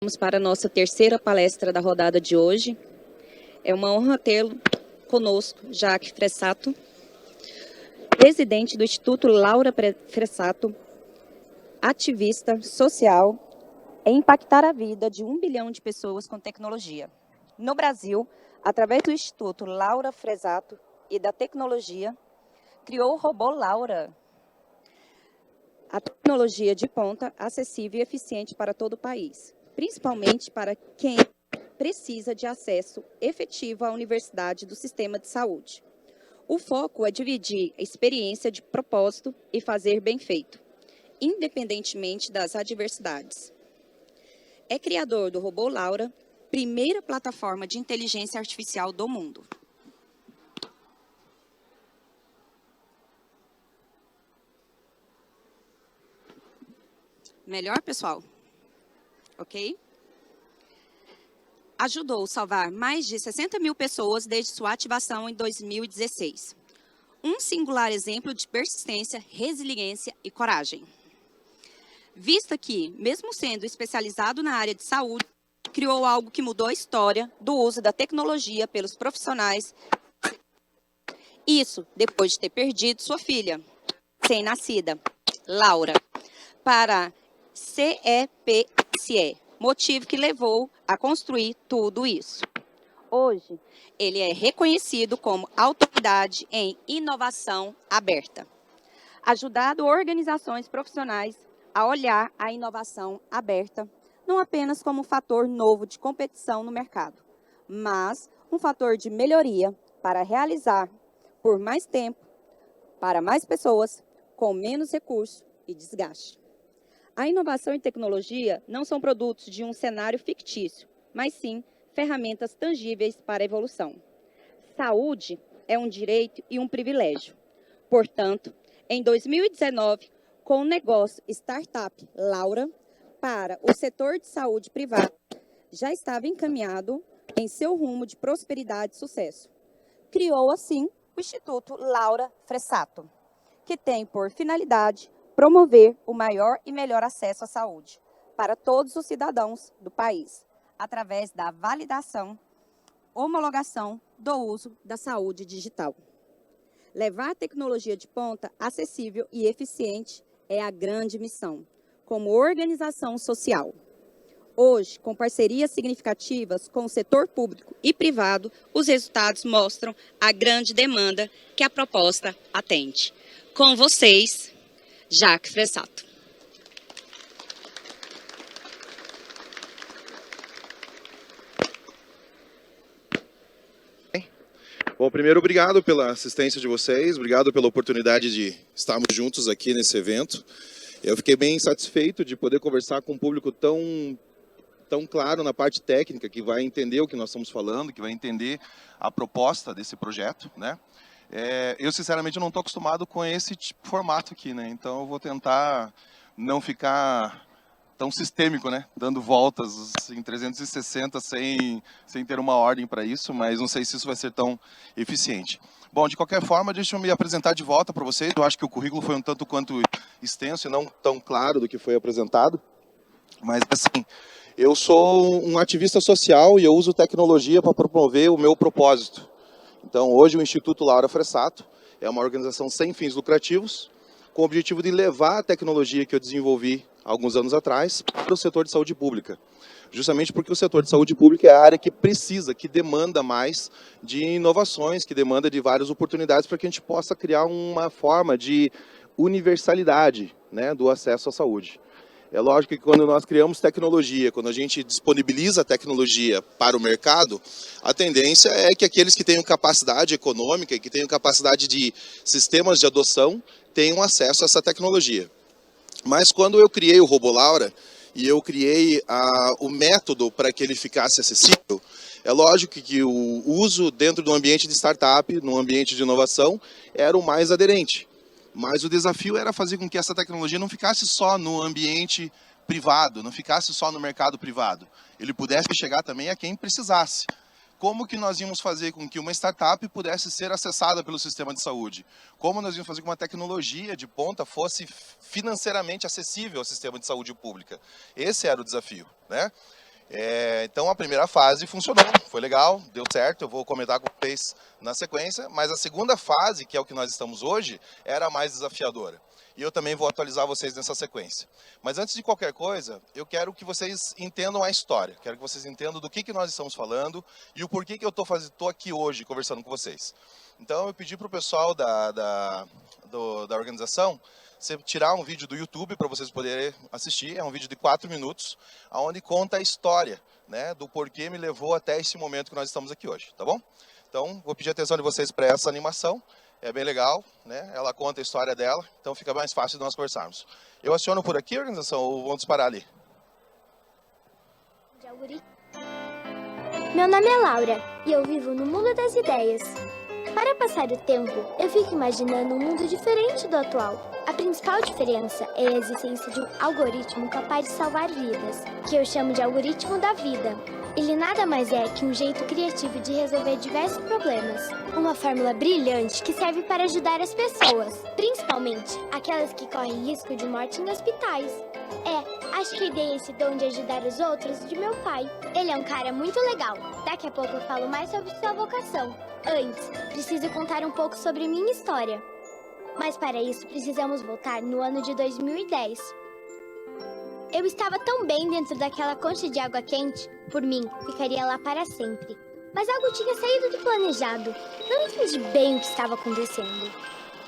Vamos para a nossa terceira palestra da rodada de hoje. É uma honra tê-lo conosco, Jacques Fressato, presidente do Instituto Laura Fressato, ativista social em impactar a vida de 1 bilhão de pessoas com tecnologia. No Brasil, através do Instituto Laura Fressato e da tecnologia, criou o robô Laura, a tecnologia de ponta, acessível e eficiente para todo o país, principalmente para quem precisa de acesso efetivo à universidade do sistema de saúde. O foco é dividir a experiência de propósito e fazer bem feito, independentemente das adversidades. É criador do robô Laura, primeira plataforma de inteligência artificial do mundo. Melhor, pessoal? Ok? Ajudou a salvar mais de 60 mil pessoas desde sua ativação em 2016. Um singular exemplo de persistência, resiliência e coragem. Vista que, mesmo sendo especializado na área de saúde, criou algo que mudou a história do uso da tecnologia pelos profissionais. Isso depois de ter perdido sua filha, recém-nascida, Laura, para CEPSE, motivo que levou a construir tudo isso. Hoje, ele é reconhecido como autoridade em inovação aberta, ajudado organizações profissionais a olhar a inovação aberta não apenas como um fator novo de competição no mercado, mas um fator de melhoria para realizar por mais tempo, para mais pessoas, com menos recurso e desgaste. A inovação e tecnologia não são produtos de um cenário fictício, mas sim ferramentas tangíveis para a evolução. Saúde é um direito e um privilégio. Portanto, em 2019, com o negócio Startup Laura, para o setor de saúde privado, já estava encaminhado em seu rumo de prosperidade e sucesso. Criou, assim, o Instituto Laura Fressato, que tem por finalidade promover o maior e melhor acesso à saúde para todos os cidadãos do país, através da validação, homologação do uso da saúde digital. Levar a tecnologia de ponta acessível e eficiente é a grande missão, como organização social. Hoje, com parcerias significativas com o setor público e privado, os resultados mostram a grande demanda que a proposta atende. Com vocês, Jacques Fressato. Bom, primeiro, obrigado pela assistência de vocês, obrigado pela oportunidade de estarmos juntos aqui nesse evento. Eu fiquei bem satisfeito de poder conversar com um público tão claro na parte técnica, que vai entender o que nós estamos falando, que vai entender a proposta desse projeto, né? Eu, sinceramente, não estou acostumado com esse formato aqui, né? Então, eu vou tentar não ficar tão sistêmico, né? Dando voltas em 360 sem ter uma ordem para isso, mas não sei se isso vai ser tão eficiente. Bom, de qualquer forma, deixa eu me apresentar de volta para vocês. Eu acho que o currículo foi um tanto quanto extenso e não tão claro do que foi apresentado. Mas, assim, eu sou um ativista social e eu uso tecnologia para promover o meu propósito. Então, hoje o Instituto Laura Fressato é uma organização sem fins lucrativos, com o objetivo de levar a tecnologia que eu desenvolvi alguns anos atrás para o setor de saúde pública. Justamente porque o setor de saúde pública é a área que precisa, que demanda mais de inovações, que demanda de várias oportunidades para que a gente possa criar uma forma de universalidade, né, do acesso à saúde. É lógico que quando nós criamos tecnologia, quando a gente disponibiliza a tecnologia para o mercado, a tendência é que aqueles que tenham capacidade econômica e que tenham capacidade de sistemas de adoção tenham acesso a essa tecnologia. Mas quando eu criei o robô Laura e eu criei o método para que ele ficasse acessível, é lógico que o uso dentro do ambiente de startup, no ambiente de inovação, era o mais aderente. Mas o desafio era fazer com que essa tecnologia não ficasse só no ambiente privado, não ficasse só no mercado privado. Ele pudesse chegar também a quem precisasse. Como que nós íamos fazer com que uma startup pudesse ser acessada pelo sistema de saúde? Como nós íamos fazer com que uma tecnologia de ponta fosse financeiramente acessível ao sistema de saúde pública? Esse era o desafio, né? Então a primeira fase funcionou, foi legal, deu certo, eu vou comentar com vocês na sequência, mas a segunda fase, que é o que nós estamos hoje, era a mais desafiadora. E eu também vou atualizar vocês nessa sequência. Mas antes de qualquer coisa, eu quero que vocês entendam a história, quero que vocês entendam do que nós estamos falando e o porquê que eu estou aqui hoje conversando com vocês. Então eu pedi para o pessoal da organização você tirar um vídeo do YouTube para vocês poderem assistir, é um vídeo de 4 minutos, onde conta a história, né, do porquê me levou até esse momento que nós estamos aqui hoje, tá bom? Então, vou pedir a atenção de vocês para essa animação, é bem legal, né, ela conta a história dela, então fica mais fácil de nós conversarmos. Eu aciono por aqui, organização, ou vão disparar ali? Meu nome é Laura e eu vivo no mundo das ideias. Para passar o tempo, eu fico imaginando um mundo diferente do atual. A principal diferença é a existência de um algoritmo capaz de salvar vidas, que eu chamo de algoritmo da vida. Ele nada mais é que um jeito criativo de resolver diversos problemas. Uma fórmula brilhante que serve para ajudar as pessoas, principalmente aquelas que correm risco de morte em hospitais. Acho que herdei esse dom de ajudar os outros de meu pai. Ele é um cara muito legal. Daqui a pouco eu falo mais sobre sua vocação. Antes, preciso contar um pouco sobre minha história. Mas para isso, precisamos voltar no ano de 2010. Eu estava tão bem dentro daquela concha de água quente, por mim, ficaria lá para sempre. Mas algo tinha saído do planejado. Não entendi bem o que estava acontecendo.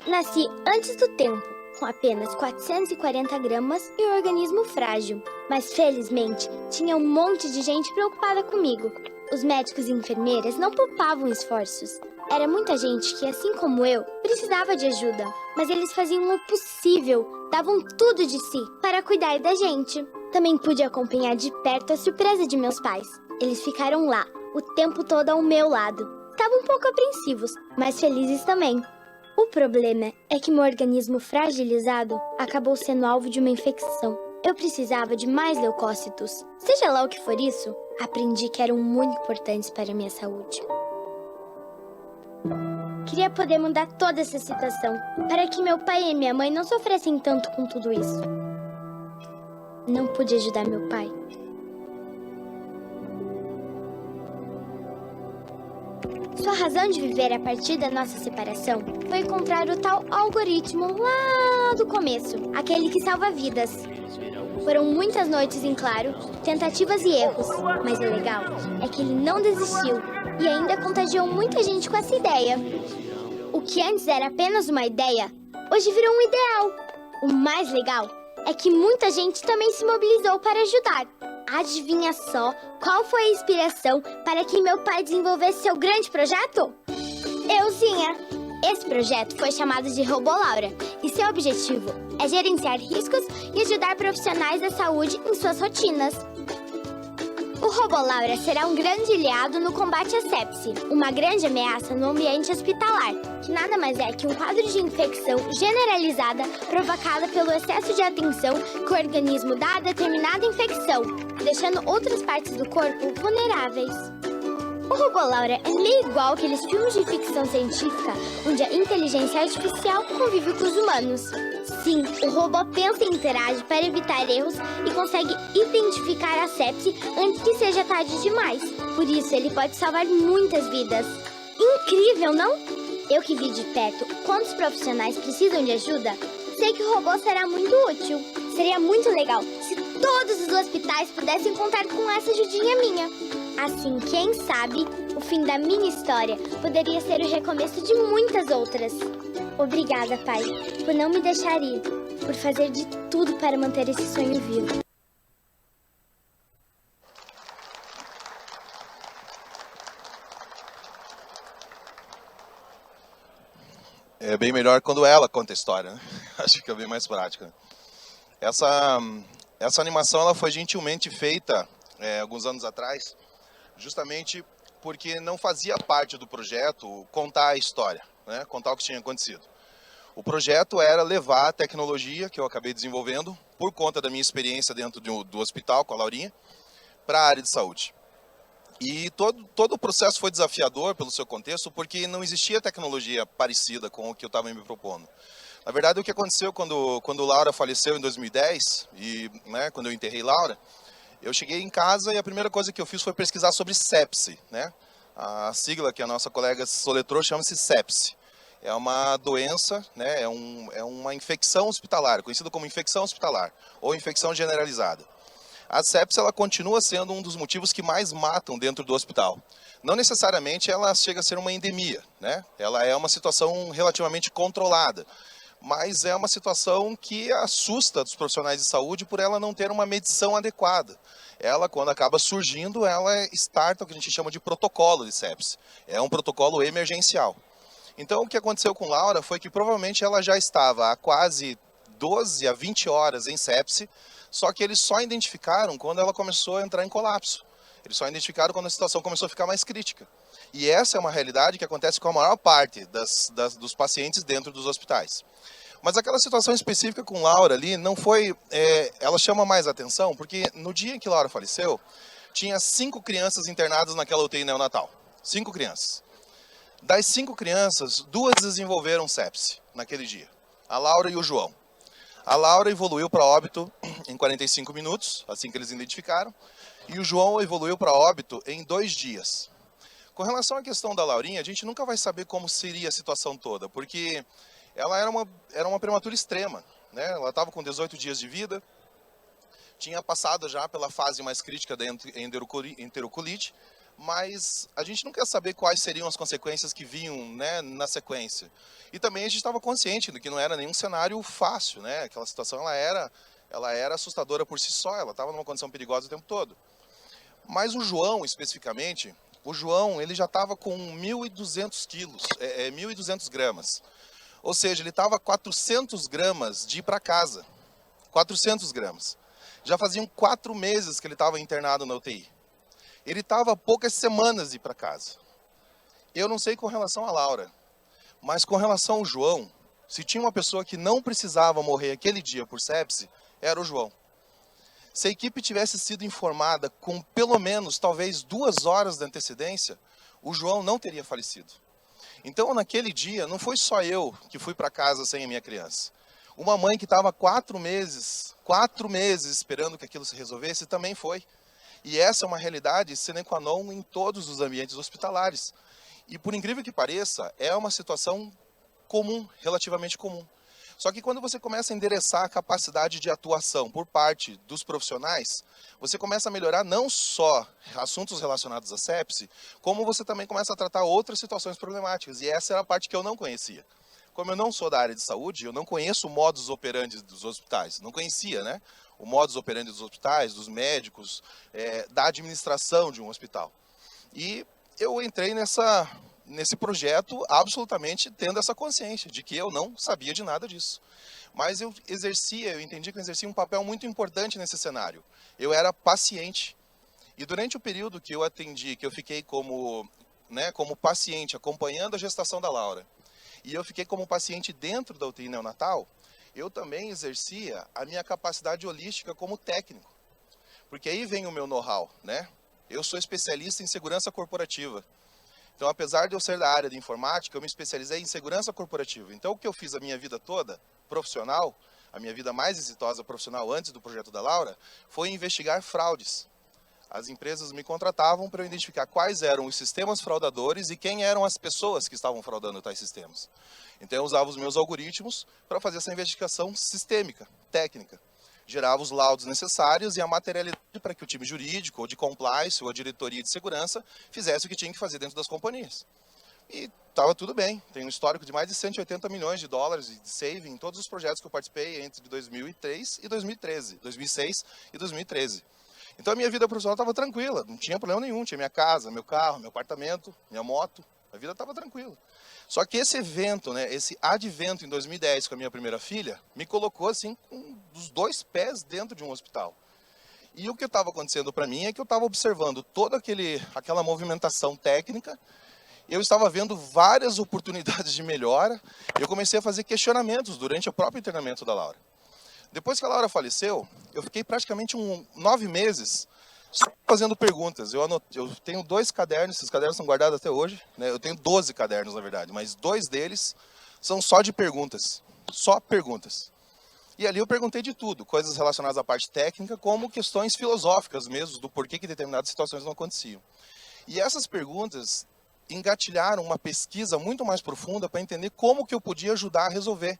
Nasci antes do tempo, com apenas 440 gramas e um organismo frágil. Mas felizmente, tinha um monte de gente preocupada comigo. Os médicos e enfermeiras não poupavam esforços. Era muita gente que, assim como eu, precisava de ajuda. Mas eles faziam o possível, davam tudo de si para cuidar da gente. Também pude acompanhar de perto a surpresa de meus pais. Eles ficaram lá, o tempo todo ao meu lado. Estavam um pouco apreensivos, mas felizes também. O problema é que meu organismo fragilizado acabou sendo alvo de uma infecção. Eu precisava de mais leucócitos. Seja lá o que for isso, aprendi que eram muito importantes para a minha saúde. Queria poder mudar toda essa situação, para que meu pai e minha mãe não sofressem tanto com tudo isso. Não pude ajudar meu pai. Sua razão de viver a partir da nossa separação foi encontrar o tal algoritmo lá do começo, aquele que salva vidas. Foram muitas noites em claro, tentativas e erros, mas o legal é que ele não desistiu e ainda contagiou muita gente com essa ideia. O que antes era apenas uma ideia, hoje virou um ideal. O mais legal é que muita gente também se mobilizou para ajudar. Adivinha só qual foi a inspiração para que meu pai desenvolvesse seu grande projeto? Euzinha! Esse projeto foi chamado de RoboLaura e seu objetivo é gerenciar riscos e ajudar profissionais da saúde em suas rotinas. O RoboLaura será um grande aliado no combate à sepse, uma grande ameaça no ambiente hospitalar, que nada mais é que um quadro de infecção generalizada provocada pelo excesso de atenção que o organismo dá a determinada infecção, deixando outras partes do corpo vulneráveis. O RoboLaura é meio igual aqueles filmes de ficção científica, onde a inteligência artificial convive com os humanos. Sim, o robô pensa e interage para evitar erros e consegue identificar a sepse antes que seja tarde demais. Por isso, ele pode salvar muitas vidas. Incrível, não? Eu que vi de perto quantos profissionais precisam de ajuda, sei que o robô será muito útil. Seria muito legal se todos os hospitais pudessem contar com essa ajudinha minha. Assim, quem sabe, o fim da minha história poderia ser o recomeço de muitas outras. Obrigada, pai, por não me deixar ir, por fazer de tudo para manter esse sonho vivo. É bem melhor quando ela conta a história, né? Acho que é bem mais prática. Essa animação ela foi gentilmente feita alguns anos atrás, justamente porque não fazia parte do projeto contar a história, né? Contar o que tinha acontecido. O projeto era levar a tecnologia que eu acabei desenvolvendo, por conta da minha experiência dentro do hospital com a Laurinha, para a área de saúde. E todo o processo foi desafiador pelo seu contexto, porque não existia tecnologia parecida com o que eu estava me propondo. Na verdade, o que aconteceu quando Laura faleceu em 2010, e né, quando eu enterrei Laura, Eu cheguei em casa e a primeira coisa que eu fiz foi pesquisar sobre sepse, né? A sigla que a nossa colega soletrou chama-se sepse. É uma doença, né? É uma infecção hospitalar, conhecida como infecção hospitalar ou infecção generalizada. A sepse ela continua sendo um dos motivos que mais matam dentro do hospital. Não necessariamente ela chega a ser uma endemia, né? Ela é uma situação relativamente controlada, mas é uma situação que assusta os profissionais de saúde por ela não ter uma medição adequada. Ela, quando acaba surgindo, ela starta o que a gente chama de protocolo de sepse. É um protocolo emergencial. Então, o que aconteceu com Laura foi que provavelmente ela já estava há quase 12 a 20 horas em sepse, só que eles só identificaram quando ela começou a entrar em colapso. Eles só identificaram quando a situação começou a ficar mais crítica. E essa é uma realidade que acontece com a maior parte dos pacientes dentro dos hospitais. Mas aquela situação específica com Laura ali não foi... ela chama mais atenção porque no dia em que Laura faleceu, tinha 5 crianças internadas naquela UTI neonatal. 5 crianças. Das 5 crianças, 2 desenvolveram sepse naquele dia. A Laura e o João. A Laura evoluiu para óbito em 45 minutos, assim que eles identificaram, e o João evoluiu para óbito em 2 dias. Com relação à questão da Laurinha, a gente nunca vai saber como seria a situação toda, porque ela era uma prematura extrema, né? Ela estava com 18 dias de vida, tinha passado já pela fase mais crítica da enterocolite, mas a gente não quer saber quais seriam as consequências que vinham, né, na sequência. E também a gente estava consciente de que não era nenhum cenário fácil, né? Aquela situação ela era assustadora por si só, ela estava numa condição perigosa o tempo todo. Mas o João, especificamente, ele já estava com 1.200 quilos, 1.200 gramas. Ou seja, ele estava 400 gramas de ir para casa. 400 gramas. Já faziam 4 meses que ele estava internado na UTI. Ele estava há poucas semanas de ir para casa. Eu não sei com relação a Laura, mas com relação ao João, se tinha uma pessoa que não precisava morrer aquele dia por sepse, era o João. Se a equipe tivesse sido informada com pelo menos, talvez 2 horas de antecedência, o João não teria falecido. Então, naquele dia, não foi só eu que fui para casa sem a minha criança. Uma mãe que estava 4 meses esperando que aquilo se resolvesse, também foi. E essa é uma realidade sine qua non em todos os ambientes hospitalares. E por incrível que pareça, é uma situação comum, relativamente comum. Só que quando você começa a endereçar a capacidade de atuação por parte dos profissionais, você começa a melhorar não só assuntos relacionados à sepse, como você também começa a tratar outras situações problemáticas. E essa era a parte que eu não conhecia. Como eu não sou da área de saúde, eu não conheço o modus operandi dos hospitais. Não conhecia, né? O modus operandi dos hospitais, dos médicos, da administração de um hospital. E eu entrei nesse projeto absolutamente tendo essa consciência de que eu não sabia de nada disso. Mas eu entendi que eu exercia um papel muito importante nesse cenário. Eu era paciente. E durante o período que eu atendi, que eu fiquei como paciente, acompanhando a gestação da Laura, e eu fiquei como paciente dentro da UTI neonatal, eu também exercia a minha capacidade holística como técnico. Porque aí vem o meu know-how, né? Eu sou especialista em segurança corporativa. Então, apesar de eu ser da área de informática, eu me especializei em segurança corporativa. Então, o que eu fiz a minha vida toda, profissional, a minha vida mais exitosa profissional antes do projeto da Laura, foi investigar fraudes. As empresas me contratavam para eu identificar quais eram os sistemas fraudadores e quem eram as pessoas que estavam fraudando tais sistemas. Então eu usava os meus algoritmos para fazer essa investigação sistêmica, técnica. Gerava os laudos necessários e a materialidade para que o time jurídico, ou de compliance, ou a diretoria de segurança, fizesse o que tinha que fazer dentro das companhias. E estava tudo bem. Tem um histórico de mais de 180 milhões de dólares de saving em todos os projetos que eu participei entre 2003 e 2013, 2006 e 2013. Então a minha vida profissional estava tranquila, não tinha problema nenhum. Tinha minha casa, meu carro, meu apartamento, minha moto, a vida estava tranquila. Só que esse evento, né, esse advento em 2010 com a minha primeira filha, me colocou assim com os 2 pés dentro de um hospital. E o que estava acontecendo para mim é que eu estava observando toda aquela movimentação técnica, eu estava vendo várias oportunidades de melhora, e eu comecei a fazer questionamentos durante o próprio internamento da Laura. Depois que a Laura faleceu, eu fiquei praticamente 9 meses só fazendo perguntas. Eu tenho 2 cadernos, esses cadernos são guardados até hoje, né? Eu tenho 12 cadernos, na verdade, mas 2 deles são só de perguntas. Só perguntas. E ali eu perguntei de tudo, coisas relacionadas à parte técnica, como questões filosóficas mesmo, do porquê que determinadas situações não aconteciam. E essas perguntas engatilharam uma pesquisa muito mais profunda para entender como que eu podia ajudar a resolver.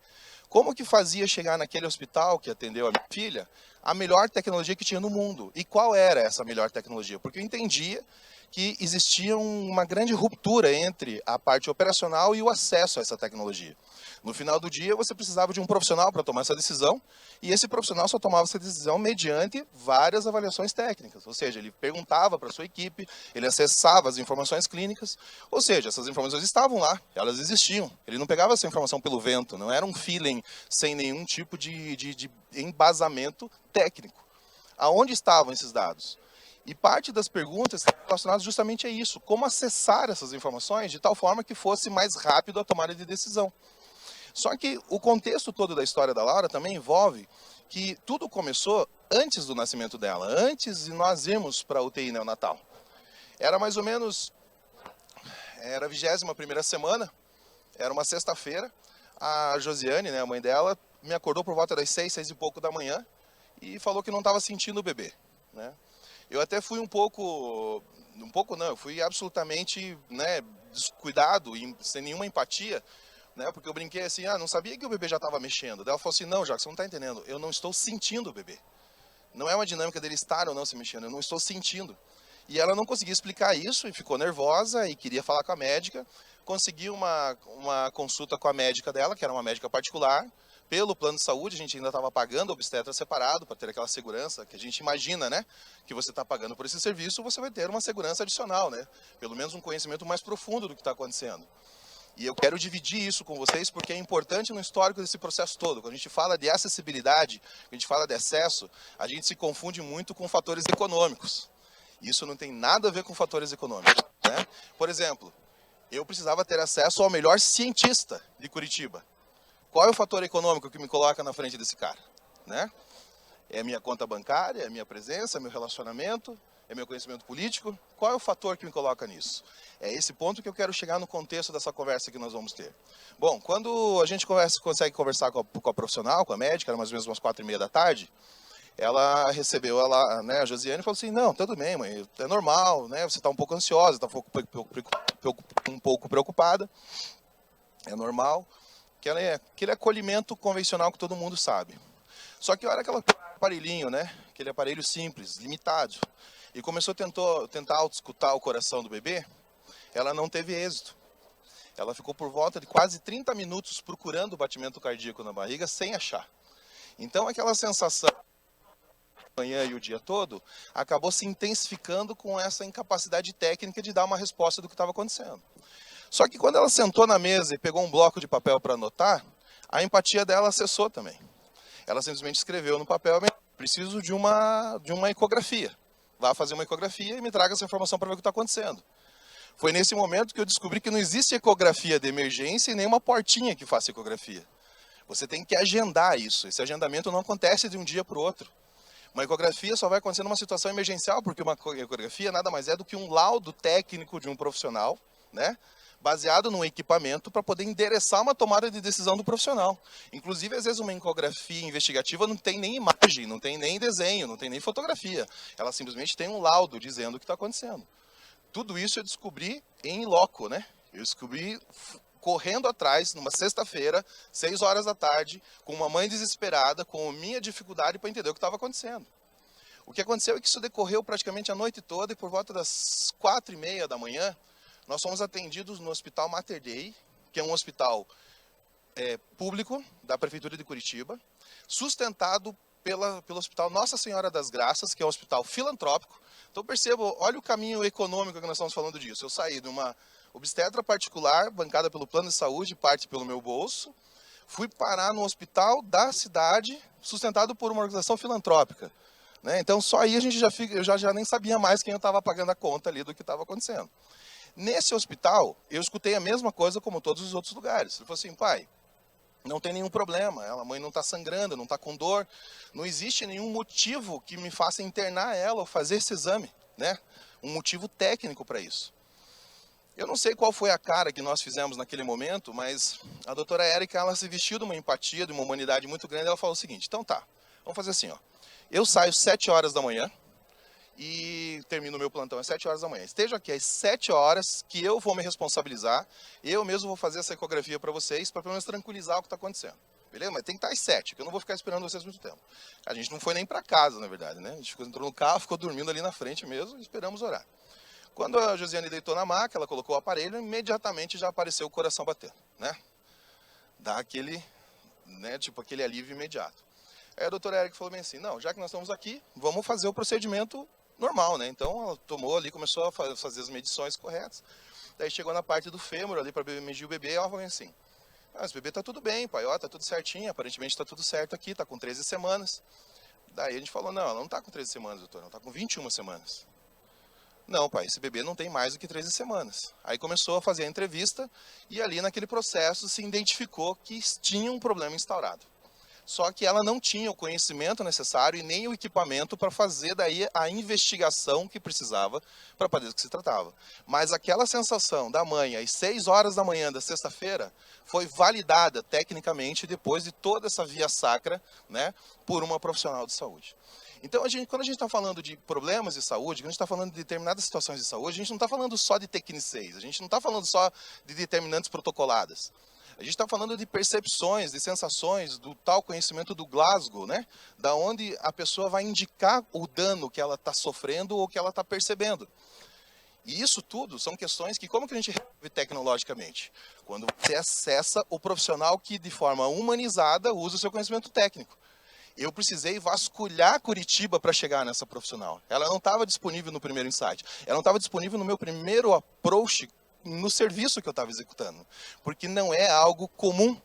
Como que fazia chegar naquele hospital que atendeu a minha filha a melhor tecnologia que tinha no mundo. E qual era essa melhor tecnologia? Porque eu entendia que existia uma grande ruptura entre a parte operacional e o acesso a essa tecnologia. No final do dia, você precisava de um profissional para tomar essa decisão, e esse profissional só tomava essa decisão mediante várias avaliações técnicas. Ou seja, ele perguntava para a sua equipe, ele acessava as informações clínicas, ou seja, essas informações estavam lá, elas existiam. Ele não pegava essa informação pelo vento, não era um feeling sem nenhum tipo de embasamento técnico. Aonde estavam esses dados? E parte das perguntas relacionadas justamente a isso, como acessar essas informações de tal forma que fosse mais rápido a tomada de decisão. Só que o contexto todo da história da Laura também envolve que tudo começou antes do nascimento dela, antes de nós irmos para a UTI neonatal. Era mais ou menos, era a 21ª semana, era uma sexta-feira, a Josiane, né, a mãe dela, me acordou por volta das 6 e pouco da manhã e falou que não estava sentindo o bebê, né? Eu até fui eu fui absolutamente, né, descuidado, sem nenhuma empatia, né, porque eu brinquei assim, não sabia que o bebê já estava mexendo. Daí ela falou assim, não, Jacques, você não está entendendo, eu não estou sentindo o bebê. Não é uma dinâmica dele estar ou não se mexendo, eu não estou sentindo. E ela não conseguia explicar isso e ficou nervosa e queria falar com a médica. Consegui uma consulta com a médica dela, que era uma médica particular. Pelo plano de saúde, a gente ainda estava pagando obstetra separado, para ter aquela segurança que a gente imagina, né? Que você está pagando por esse serviço, você vai ter uma segurança adicional, né? Pelo menos um conhecimento mais profundo do que está acontecendo. E eu quero dividir isso com vocês porque é importante no histórico desse processo todo. Quando a gente fala de acessibilidade, quando a gente fala de acesso, a gente se confunde muito com fatores econômicos. Isso não tem nada a ver com fatores econômicos, né? Por exemplo, eu precisava ter acesso ao melhor cientista de Curitiba. Qual é o fator econômico que me coloca na frente desse cara, né? É a minha conta bancária, é a minha presença, é meu relacionamento, é meu conhecimento político? Qual é o fator que me coloca nisso? É esse ponto que eu quero chegar no contexto dessa conversa que nós vamos ter. Bom, quando a gente consegue conversar com a profissional, com a médica, era mais ou menos umas 4h30 da tarde, ela recebeu né, a Josiane e falou assim, não, tudo bem, mãe, é normal, né? Você está um pouco ansiosa, está um pouco preocupada, é normal. Aquele acolhimento convencional que todo mundo sabe. Só que olha aquele aparelhinho, né? Aquele aparelho simples, limitado. E começou a tentar escutar o coração do bebê, ela não teve êxito. Ela ficou por volta de quase 30 minutos procurando o batimento cardíaco na barriga sem achar. Então aquela sensação manhã e o dia todo acabou se intensificando com essa incapacidade técnica de dar uma resposta do que estava acontecendo. Só que quando ela sentou na mesa e pegou um bloco de papel para anotar, a empatia dela cessou também. Ela simplesmente escreveu no papel, preciso de uma ecografia. Vá fazer uma ecografia e me traga essa informação para ver o que está acontecendo. Foi nesse momento que eu descobri que não existe ecografia de emergência e nem uma portinha que faça ecografia. Você tem que agendar isso. Esse agendamento não acontece de um dia para o outro. Uma ecografia só vai acontecer numa situação emergencial, porque uma ecografia nada mais é do que um laudo técnico de um profissional, né? Baseado num equipamento para poder endereçar uma tomada de decisão do profissional. Inclusive, às vezes, uma ecografia investigativa não tem nem imagem, não tem nem desenho, não tem nem fotografia. Ela simplesmente tem um laudo dizendo o que está acontecendo. Tudo isso eu descobri em loco, né? Eu descobri correndo atrás, numa sexta-feira, 6 horas da tarde, com uma mãe desesperada, com a minha dificuldade para entender o que estava acontecendo. O que aconteceu é que isso decorreu praticamente a noite toda e por volta das 4h30 da manhã, nós fomos atendidos no Hospital Mater Dei, que é um hospital público da Prefeitura de Curitiba, sustentado pelo Hospital Nossa Senhora das Graças, que é um hospital filantrópico. Então percebo, olha o caminho econômico que nós estamos falando disso. Eu saí de uma obstetra particular, bancada pelo plano de saúde, parte pelo meu bolso, fui parar no hospital da cidade, sustentado por uma organização filantrópica, né? Então só aí eu já nem sabia mais quem eu estava pagando a conta ali do que estava acontecendo. Nesse hospital, eu escutei a mesma coisa como todos os outros lugares. Ele falou assim, pai, não tem nenhum problema, a mãe não está sangrando, não está com dor, não existe nenhum motivo que me faça internar ela ou fazer esse exame, né? Um motivo técnico para isso. Eu não sei qual foi a cara que nós fizemos naquele momento, mas a doutora Érica, ela se vestiu de uma empatia, de uma humanidade muito grande, ela falou o seguinte: então tá, vamos fazer assim, ó. Eu saio 7 horas da manhã e termino o meu plantão às 7 horas da manhã. Esteja aqui às 7 horas que eu vou me responsabilizar, eu mesmo vou fazer essa ecografia para vocês, para pelo menos tranquilizar o que está acontecendo. Beleza? Mas tem que estar às 7, porque eu não vou ficar esperando vocês muito tempo. A gente não foi nem para casa, na verdade, né? A gente entrou no carro, ficou dormindo ali na frente mesmo e esperamos orar. Quando a Josiane deitou na maca, ela colocou o aparelho, imediatamente já apareceu o coração batendo, né? Dá aquele, né, tipo aquele alívio imediato. Aí a doutora Érica falou bem assim: não, já que nós estamos aqui, vamos fazer o procedimento normal, né? Então ela tomou ali, começou a fazer as medições corretas. Daí chegou na parte do fêmur ali para medir o bebê, ela falou assim: esse bebê tá tudo bem, pai, ó, tá tudo certinho, aparentemente tá tudo certo aqui, tá com 13 semanas. Daí a gente falou: não, ela não tá com 13 semanas, doutor, ela tá com 21 semanas. Não, pai, esse bebê não tem mais do que 13 semanas. Aí começou a fazer a entrevista e ali naquele processo se identificou que tinha um problema instaurado. Só que ela não tinha o conhecimento necessário e nem o equipamento para fazer daí a investigação que precisava para poder do que se tratava. Mas aquela sensação da mãe às 6 horas da manhã da sexta-feira foi validada tecnicamente depois de toda essa via sacra, né, por uma profissional de saúde. Então, quando a gente está falando de problemas de saúde, quando a gente está falando de determinadas situações de saúde, a gente não está falando só de tecniceis, a gente não está falando só de determinantes protocoladas. A gente está falando de percepções, de sensações, do tal conhecimento do Glasgow, né? Da onde a pessoa vai indicar o dano que ela está sofrendo ou que ela está percebendo. E isso tudo são questões que, como que a gente resolve tecnologicamente? Quando você acessa o profissional que, de forma humanizada, usa o seu conhecimento técnico. Eu precisei vasculhar Curitiba para chegar nessa profissional. Ela não estava disponível no primeiro insight. Ela não estava disponível no meu primeiro approach no serviço que eu estava executando. Porque não é algo comum.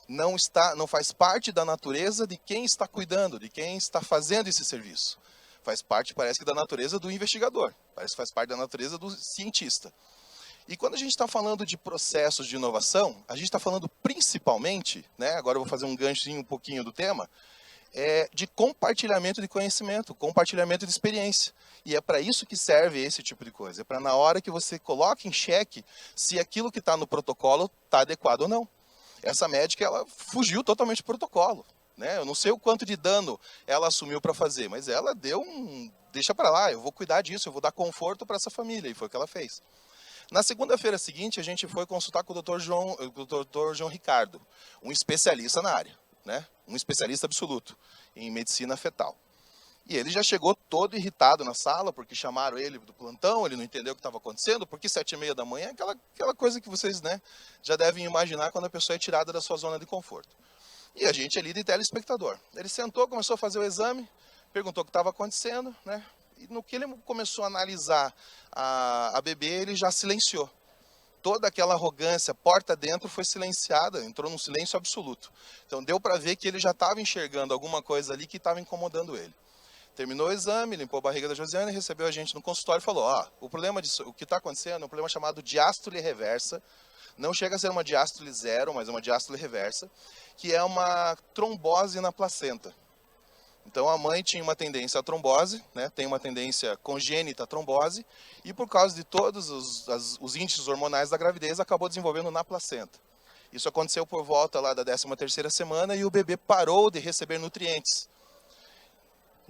Não faz parte da natureza de quem está cuidando, de quem está fazendo esse serviço. Faz parte, parece que, da natureza do investigador. Parece que faz parte da natureza do cientista. E quando a gente está falando de processos de inovação, a gente está falando principalmente, né, agora eu vou fazer um ganchinho um pouquinho do tema, de compartilhamento de conhecimento, compartilhamento de experiência. E é para isso que serve esse tipo de coisa. É para na hora que você coloca em xeque se aquilo que está no protocolo está adequado ou não. Essa médica, ela fugiu totalmente do protocolo, né? Eu não sei o quanto de dano ela assumiu para fazer, mas ela deu deixa para lá, eu vou cuidar disso, eu vou dar conforto para essa família, e foi o que ela fez. Na segunda-feira seguinte, a gente foi consultar com o Dr. João Ricardo, um especialista na área. Né? Um especialista absoluto em medicina fetal. E ele já chegou todo irritado na sala, porque chamaram ele do plantão, ele não entendeu o que estava acontecendo, porque 7h30 da manhã, aquela coisa que vocês, né, já devem imaginar quando a pessoa é tirada da sua zona de conforto. E a gente ali de telespectador. Ele sentou, começou a fazer o exame, perguntou o que estava acontecendo, né? E no que ele começou a analisar a bebê, ele já silenciou. Toda aquela arrogância, porta dentro, foi silenciada, entrou num silêncio absoluto. Então deu para ver que ele já estava enxergando alguma coisa ali que estava incomodando ele. Terminou o exame, limpou a barriga da Josiane, recebeu a gente no consultório e falou: o que está acontecendo é um problema chamado diástole reversa. Não chega a ser uma diástole zero, mas é uma diástole reversa, que é uma trombose na placenta. Então a mãe tinha uma tendência à trombose, né, tem uma tendência congênita à trombose, e por causa de todos os índices hormonais da gravidez, acabou desenvolvendo na placenta. Isso aconteceu por volta lá da 13ª semana e o bebê parou de receber nutrientes.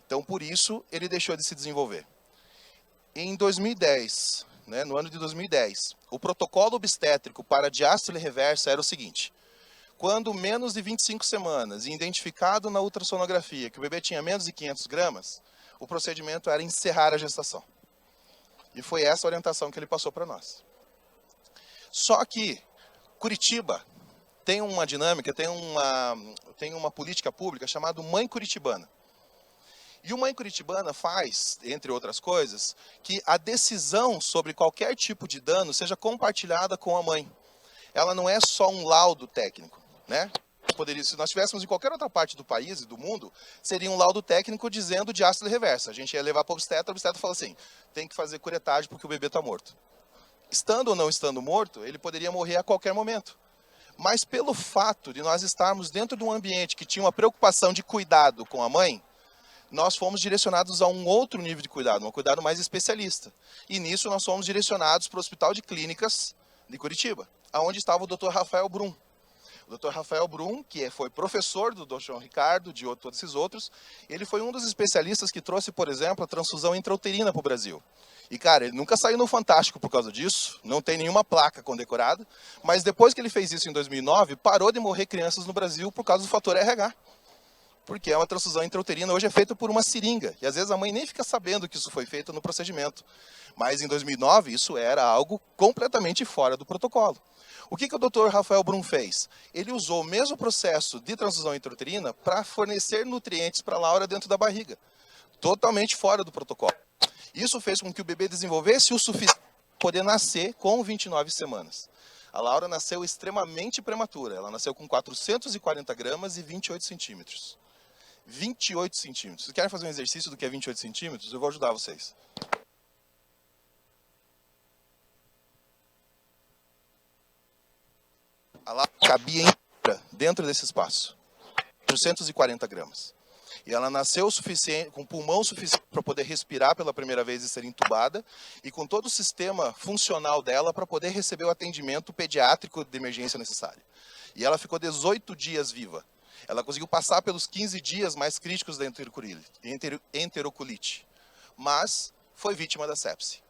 Então por isso ele deixou de se desenvolver. Em 2010, né, no ano de 2010, o protocolo obstétrico para diástole reversa era o seguinte: quando menos de 25 semanas e identificado na ultrassonografia que o bebê tinha menos de 500 gramas, o procedimento era encerrar a gestação. E foi essa a orientação que ele passou para nós. Só que Curitiba tem uma dinâmica, tem uma política pública chamada Mãe Curitibana. E o Mãe Curitibana faz, entre outras coisas, que a decisão sobre qualquer tipo de dano seja compartilhada com a mãe. Ela não é só um laudo técnico. Né? Se nós estivéssemos em qualquer outra parte do país e do mundo, seria um laudo técnico dizendo diástole reversa. A gente ia levar para o obstetra fala assim: tem que fazer curetagem porque o bebê está morto. Estando ou não estando morto, ele poderia morrer a qualquer momento. Mas pelo fato de nós estarmos dentro de um ambiente que tinha uma preocupação de cuidado com a mãe, nós fomos direcionados a um outro nível de cuidado, um cuidado mais especialista. E nisso nós fomos direcionados para o Hospital de Clínicas de Curitiba, onde estava o Dr. Rafael Brum. O Dr. Rafael Brum, que foi professor do Dr. João Ricardo, de todos esses outros, ele foi um dos especialistas que trouxe, por exemplo, a transfusão intrauterina para o Brasil. E, cara, ele nunca saiu no Fantástico por causa disso, não tem nenhuma placa condecorada, mas depois que ele fez isso em 2009, parou de morrer crianças no Brasil por causa do fator RH. Porque é uma transfusão intrauterina, hoje é feita por uma seringa, e às vezes a mãe nem fica sabendo que isso foi feito no procedimento. Mas em 2009, isso era algo completamente fora do protocolo. O que o Dr. Rafael Brum fez? Ele usou o mesmo processo de transfusão intrauterina para fornecer nutrientes para a Laura dentro da barriga. Totalmente fora do protocolo. Isso fez com que o bebê desenvolvesse o suficiente para poder nascer com 29 semanas. A Laura nasceu extremamente prematura. Ela nasceu com 440 gramas e 28 centímetros. 28 centímetros. Vocês querem fazer um exercício do que é 28 centímetros? Eu vou ajudar vocês. A Laura cabia inteira dentro desse espaço. 440 gramas. E ela nasceu com pulmão suficiente para poder respirar pela primeira vez e ser entubada, e com todo o sistema funcional dela para poder receber o atendimento pediátrico de emergência necessário. E ela ficou 18 dias viva. Ela conseguiu passar pelos 15 dias mais críticos da enterocolite, mas foi vítima da sepse.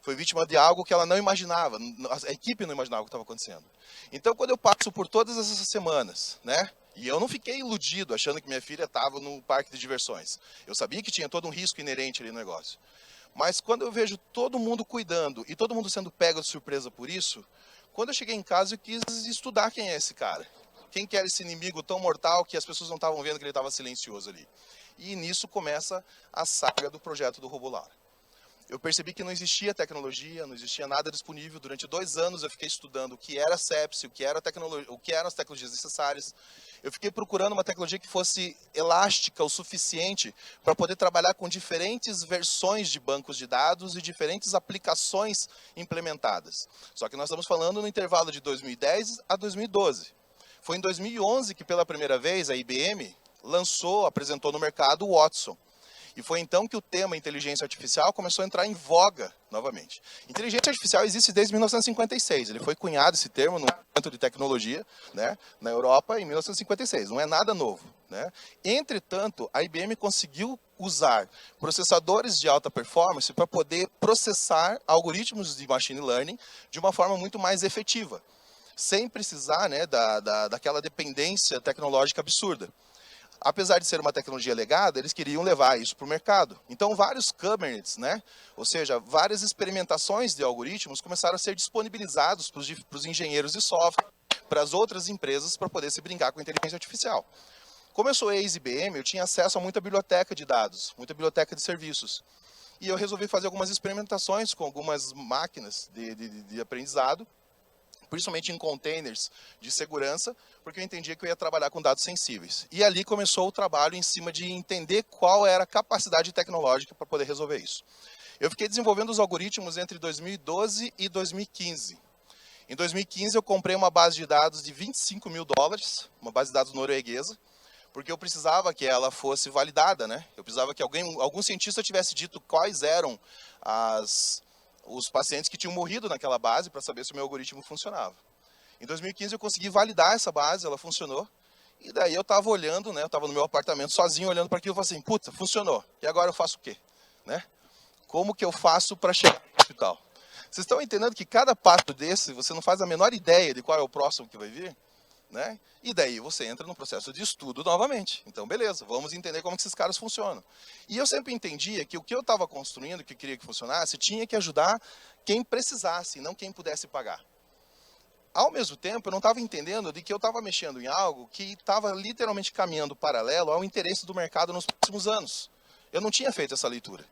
Foi vítima de algo que ela não imaginava, a equipe não imaginava o que estava acontecendo. Então, quando eu passo por todas essas semanas, né, e eu não fiquei iludido achando que minha filha estava no parque de diversões. Eu sabia que tinha todo um risco inerente ali no negócio. Mas quando eu vejo todo mundo cuidando e todo mundo sendo pego de surpresa por isso, quando eu cheguei em casa eu quis estudar quem é esse cara. Quem que era esse inimigo tão mortal que as pessoas não estavam vendo que ele estava silencioso ali. E nisso começa a saga do projeto do Robô Laura. Eu percebi que não existia tecnologia, não existia nada disponível. Durante 2 anos eu fiquei estudando o que era sepse, o que eram as tecnologias necessárias. Eu fiquei procurando uma tecnologia que fosse elástica o suficiente para poder trabalhar com diferentes versões de bancos de dados e diferentes aplicações implementadas. Só que nós estamos falando no intervalo de 2010 a 2012. Foi em 2011 que pela primeira vez a IBM apresentou no mercado o Watson. E foi então que o tema inteligência artificial começou a entrar em voga novamente. Inteligência artificial existe desde 1956. Ele foi cunhado, esse termo, no Centro de Tecnologia, né, na Europa, em 1956. Não é nada novo. Né? Entretanto, a IBM conseguiu usar processadores de alta performance para poder processar algoritmos de machine learning de uma forma muito mais efetiva, sem precisar, né, daquela dependência tecnológica absurda. Apesar de ser uma tecnologia legada, eles queriam levar isso para o mercado. Então, vários Kubernetes, né? Ou seja, várias experimentações de algoritmos começaram a ser disponibilizados para os engenheiros de software, para as outras empresas, para poder se brincar com a inteligência artificial. Como eu sou ex-IBM, eu tinha acesso a muita biblioteca de dados, muita biblioteca de serviços. E eu resolvi fazer algumas experimentações com algumas máquinas de aprendizado, principalmente em containers de segurança, porque eu entendia que eu ia trabalhar com dados sensíveis. E ali começou o trabalho em cima de entender qual era a capacidade tecnológica para poder resolver isso. Eu fiquei desenvolvendo os algoritmos entre 2012 e 2015. Em 2015 eu comprei uma base de dados de $25 mil, uma base de dados norueguesa, porque eu precisava que ela fosse validada, né? Eu precisava que algum cientista tivesse dito quais eram os pacientes que tinham morrido naquela base para saber se o meu algoritmo funcionava. Em 2015 eu consegui validar essa base, ela funcionou. E daí eu estava olhando, né, eu estava no meu apartamento sozinho olhando para aquilo e falei assim, puta, funcionou. E agora eu faço o quê? Né? Como que eu faço para chegar no hospital? Vocês estão entendendo que cada passo desse, você não faz a menor ideia de qual é o próximo que vai vir? Né? E daí você entra no processo de estudo novamente. Então, beleza, vamos entender como que esses caras funcionam. E eu sempre entendia que o que eu estava construindo, que eu queria que funcionasse, tinha que ajudar quem precisasse, não quem pudesse pagar. Ao mesmo tempo, eu não estava entendendo de que eu estava mexendo em algo que estava literalmente caminhando paralelo ao interesse do mercado nos próximos anos. Eu não tinha feito essa leitura.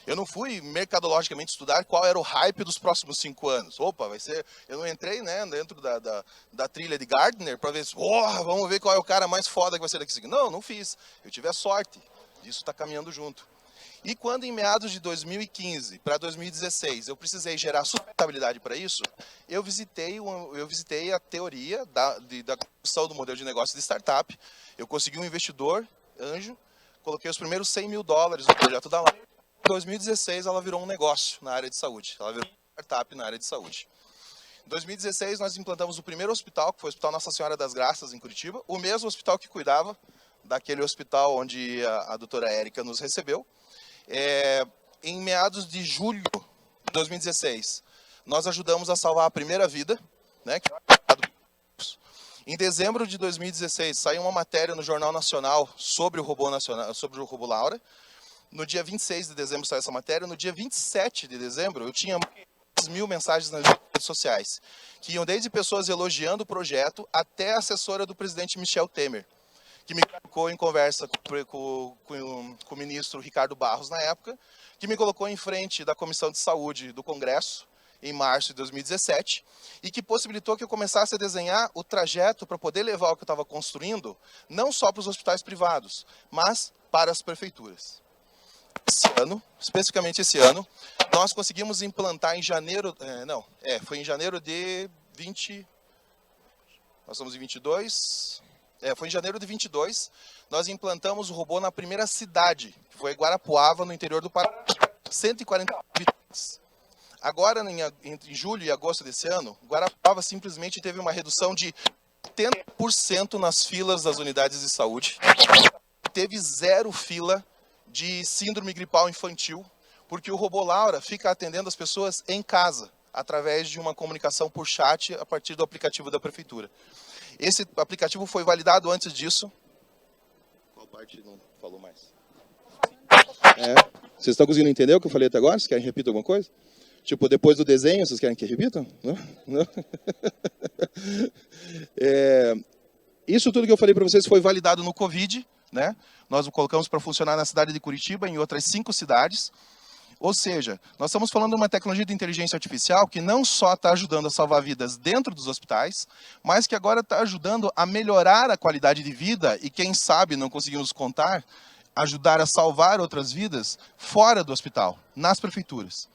Eu não fui mercadologicamente estudar qual era o hype dos próximos 5 anos. Opa, vai ser... Eu não entrei, né, dentro da trilha de Gartner para ver se... vamos ver qual é o cara mais foda que vai ser daqui a 5 anos. Não fiz. Eu tive a sorte disso estar caminhando junto. E quando em meados de 2015 para 2016 eu precisei gerar sustentabilidade para isso, eu visitei a teoria da construção do modelo de negócio de startup. Eu consegui um investidor, anjo, coloquei os primeiros $100 mil no projeto da Laura. Em 2016, ela virou um negócio na área de saúde. Ela virou uma startup na área de saúde. Em 2016, nós implantamos o primeiro hospital, que foi o Hospital Nossa Senhora das Graças, em Curitiba. O mesmo hospital que cuidava daquele hospital onde a doutora Érica nos recebeu. Em meados de julho de 2016, nós ajudamos a salvar a primeira vida, né, em dezembro de 2016, saiu uma matéria no Jornal Nacional sobre o robô Laura. No dia 26 de dezembro saiu essa matéria. No dia 27 de dezembro, eu tinha 10.000 mensagens nas redes sociais, que iam desde pessoas elogiando o projeto até a assessora do presidente Michel Temer, que me colocou em conversa com o ministro Ricardo Barros na época, que me colocou em frente da Comissão de Saúde do Congresso, em março de 2017, e que possibilitou que eu começasse a desenhar o trajeto para poder levar o que eu estava construindo, não só para os hospitais privados, mas para as prefeituras. Esse ano, especificamente esse ano, nós conseguimos implantar em janeiro, foi em janeiro de 20, nós estamos em 22, foi em janeiro de 22, nós implantamos o robô na primeira cidade, que foi Guarapuava, no interior do Paraná, 140 habitantes. Agora, entre julho e agosto desse ano, Guarapuava simplesmente teve uma redução de 80% nas filas das unidades de saúde. Teve 0 fila de síndrome gripal infantil, porque o robô Laura fica atendendo as pessoas em casa, através de uma comunicação por chat a partir do aplicativo da prefeitura. Esse aplicativo foi validado antes disso. Qual parte não falou mais? Vocês estão conseguindo entender o que eu falei até agora? Vocês querem que repita alguma coisa? Tipo, depois do desenho, vocês querem que repitam? Não? Isso tudo que eu falei para vocês foi validado no Covid, né? Nós o colocamos para funcionar na cidade de Curitiba e em outras 5 cidades. Ou seja, nós estamos falando de uma tecnologia de inteligência artificial que não só está ajudando a salvar vidas dentro dos hospitais, mas que agora está ajudando a melhorar a qualidade de vida e, quem sabe, não conseguimos contar, ajudar a salvar outras vidas fora do hospital, nas prefeituras.